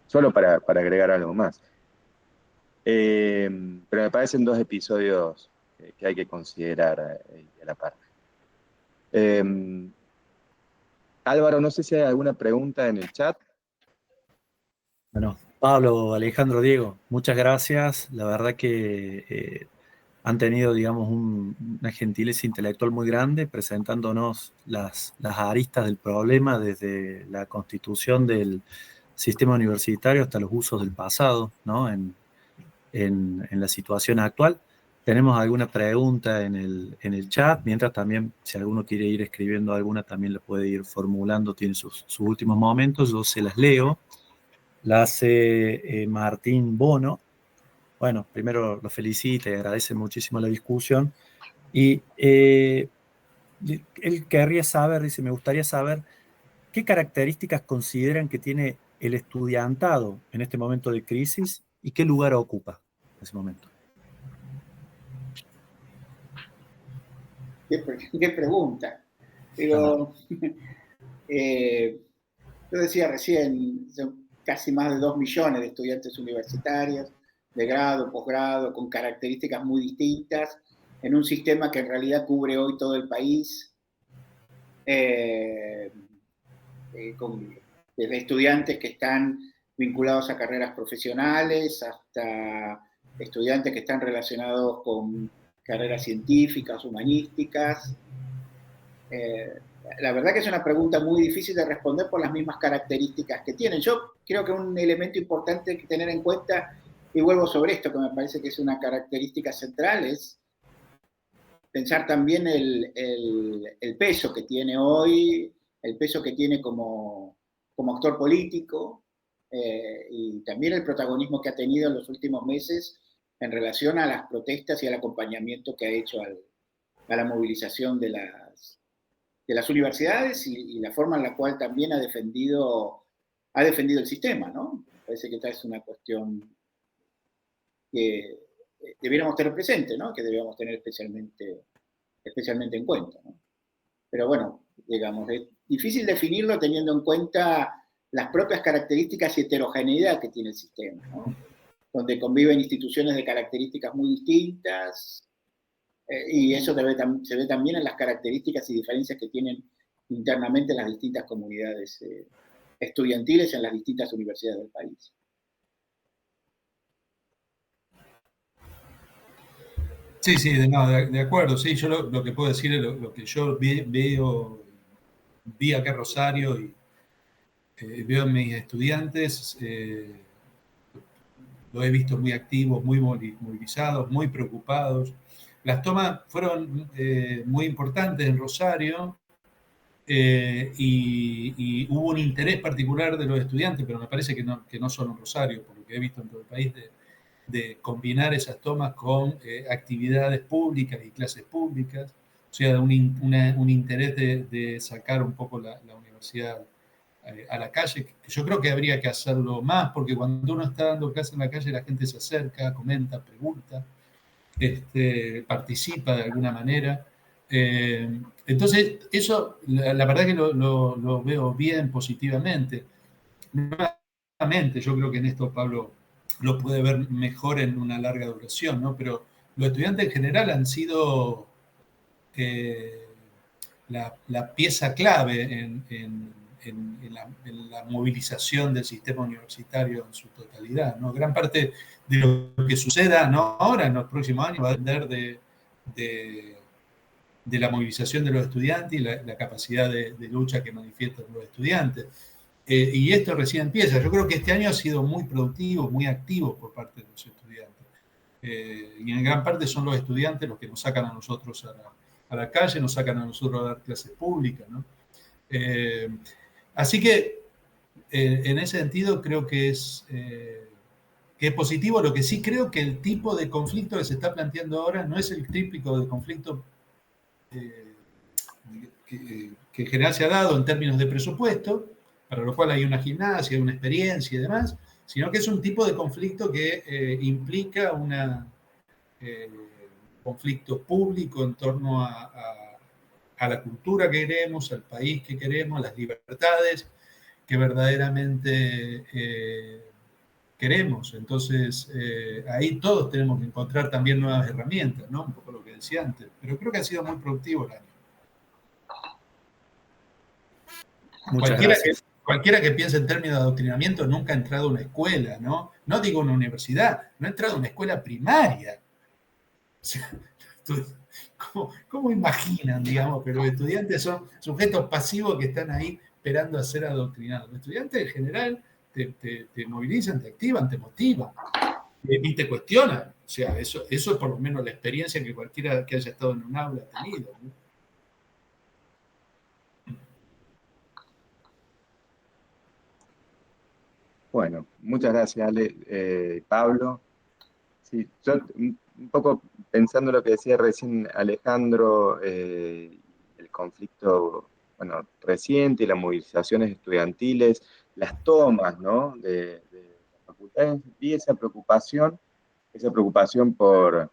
solo para agregar algo más. Pero me parecen dos episodios que hay que considerar a la par. Álvaro, no sé si hay alguna pregunta en el chat. Bueno, Pablo, Alejandro, Diego, muchas gracias. La verdad que han tenido, digamos, una gentileza intelectual muy grande presentándonos las aristas del problema desde la constitución del sistema universitario hasta los usos del pasado, ¿no? En la situación actual. Tenemos alguna pregunta en el chat, mientras también, si alguno quiere ir escribiendo alguna, también la puede ir formulando, tiene sus últimos momentos, yo se las leo. La hace Martín Bono. Bueno, primero lo felicita y agradece muchísimo la discusión. Y él querría saber, dice, me gustaría saber qué características consideran que tiene el estudiantado en este momento de crisis y qué lugar ocupa en ese momento. ¿Qué pregunta? Pero yo decía recién, son casi más de 2 millones de estudiantes universitarios, de grado, posgrado, con características muy distintas, en un sistema que en realidad cubre hoy todo el país, desde estudiantes que están vinculados a carreras profesionales hasta estudiantes que están relacionados con carreras científicas, humanísticas. La verdad que es una pregunta muy difícil de responder por las mismas características que tienen. Yo creo que un elemento importante que tener en cuenta, y vuelvo sobre esto, que me parece que es una característica central, es pensar también el peso que tiene hoy, el peso que tiene como actor político, y también el protagonismo que ha tenido en los últimos meses en relación a las protestas y al acompañamiento que ha hecho a la movilización de las universidades y la forma en la cual también ha defendido el sistema, ¿no? Parece que esta es una cuestión que debiéramos tener presente, ¿no? Que deberíamos tener especialmente en cuenta, ¿no? Pero bueno, digamos, es difícil definirlo teniendo en cuenta las propias características y heterogeneidad que tiene el sistema, ¿no? Donde conviven instituciones de características muy distintas, y eso se ve también en las características y diferencias que tienen internamente las distintas comunidades estudiantiles en las distintas universidades del país. Sí, sí, de acuerdo. Sí, yo lo que puedo decir es lo que yo vi acá en Rosario y veo en mis estudiantes, lo he visto muy activos, muy movilizados, muy preocupados. Las tomas fueron muy importantes en Rosario, y hubo un interés particular de los estudiantes, pero me parece que no solo en Rosario, por lo que he visto en todo el país, de combinar esas tomas con actividades públicas y clases públicas, o sea, un interés de sacar un poco la universidad a la calle, que yo creo que habría que hacerlo más, porque cuando uno está dando clases en la calle, la gente se acerca, comenta, pregunta, participa de alguna manera. Entonces, eso, la verdad que lo veo bien positivamente. Nuevamente, yo creo que en esto Pablo lo puede ver mejor en una larga duración, ¿no? Pero los estudiantes en general han sido la pieza clave en la movilización del sistema universitario en su totalidad, ¿no? Gran parte de lo que suceda, ¿no?, ahora en los próximos años va a depender de la movilización de los estudiantes y la capacidad de lucha que manifiestan los estudiantes. Y esto recién empieza. Yo creo que este año ha sido muy productivo, muy activo por parte de los estudiantes. Y en gran parte son los estudiantes los que nos sacan a nosotros a la calle, nos sacan a nosotros a dar clases públicas, ¿no? Así que en ese sentido creo que es positivo. Lo que sí creo que el tipo de conflicto que se está planteando ahora no es el típico de conflicto que en general se ha dado en términos de presupuesto, para lo cual hay una gimnasia, una experiencia y demás, sino que es un tipo de conflicto que implica un conflicto público en torno a la cultura que queremos, al país que queremos, a las libertades que verdaderamente queremos. Entonces, ahí todos tenemos que encontrar también nuevas herramientas, ¿no? Un poco lo que decía antes, pero creo que ha sido muy productivo el año. Cualquiera que piense en términos de adoctrinamiento nunca ha entrado a una escuela, ¿no? No digo una universidad, no ha entrado a una escuela primaria. O sea, ¿cómo imaginan, digamos, que los estudiantes son sujetos pasivos que están ahí esperando a ser adoctrinados? Los estudiantes en general te movilizan, te activan, te motivan y te cuestionan. O sea, eso es por lo menos la experiencia que cualquiera que haya estado en un aula ha tenido, ¿no? Bueno, muchas gracias, Ale, Pablo. Sí, yo un poco pensando lo que decía recién Alejandro, el conflicto, bueno, reciente y las movilizaciones estudiantiles, las tomas, ¿no?, de las facultades, vi esa preocupación por,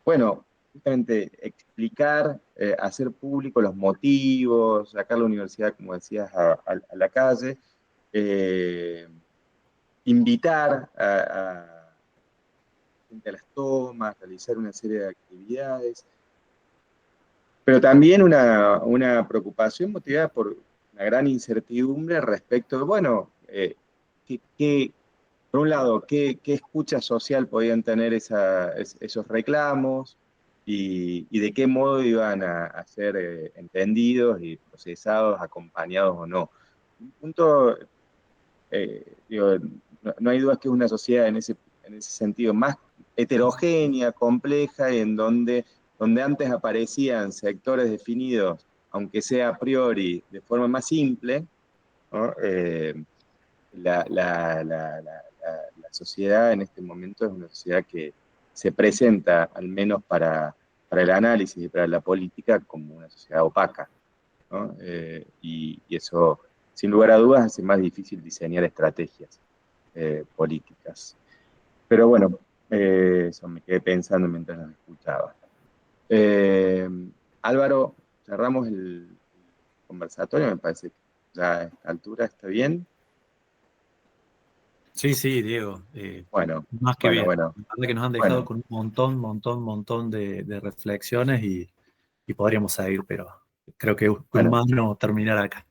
bueno, justamente explicar, hacer público los motivos, sacar la universidad, como decías, a la calle, invitar a las tomas, realizar una serie de actividades, pero también una preocupación motivada por una gran incertidumbre respecto de, bueno, por un lado, ¿qué escucha social podían tener esos reclamos y de qué modo iban a ser entendidos y procesados, acompañados o no? Un punto, digo, no hay dudas que es una sociedad en ese sentido más heterogénea, compleja, en donde donde antes aparecían sectores definidos, aunque sea a priori de forma más simple, ¿no? La sociedad en este momento es una sociedad que se presenta, al menos para el análisis y para la política, como una sociedad opaca, ¿no? Y eso, sin lugar a dudas, hace más difícil diseñar estrategias políticas. Pero bueno, eso me quedé pensando mientras los escuchaba. Álvaro, cerramos el conversatorio, me parece que ya a esta altura está bien. Sí, sí, Diego. Bueno, Más que bien. bueno. La verdad que nos han dejado Bueno, con un montón de reflexiones y podríamos seguir, pero creo que es bueno, humano terminar acá.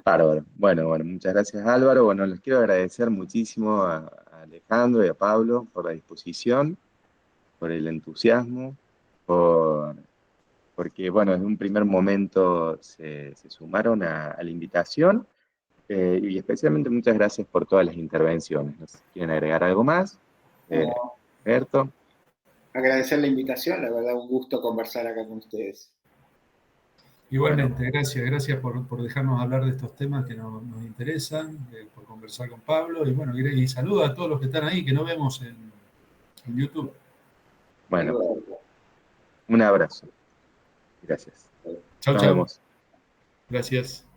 bárbaro. Bueno, muchas gracias Álvaro. Bueno, les quiero agradecer muchísimo a Alejandro y a Pablo por la disposición, por el entusiasmo, porque bueno, en un primer momento se sumaron a la invitación y especialmente muchas gracias por todas las intervenciones. No sé si quieren agregar algo más. No, Berto. agradecer la invitación, la verdad, un gusto conversar acá con ustedes. Igualmente, gracias por dejarnos hablar de estos temas que nos interesan, por conversar con Pablo, y bueno, y saludo a todos los que están ahí, que no vemos en YouTube. Bueno, un abrazo. Gracias. Chau, Nos chau. vemos. Gracias.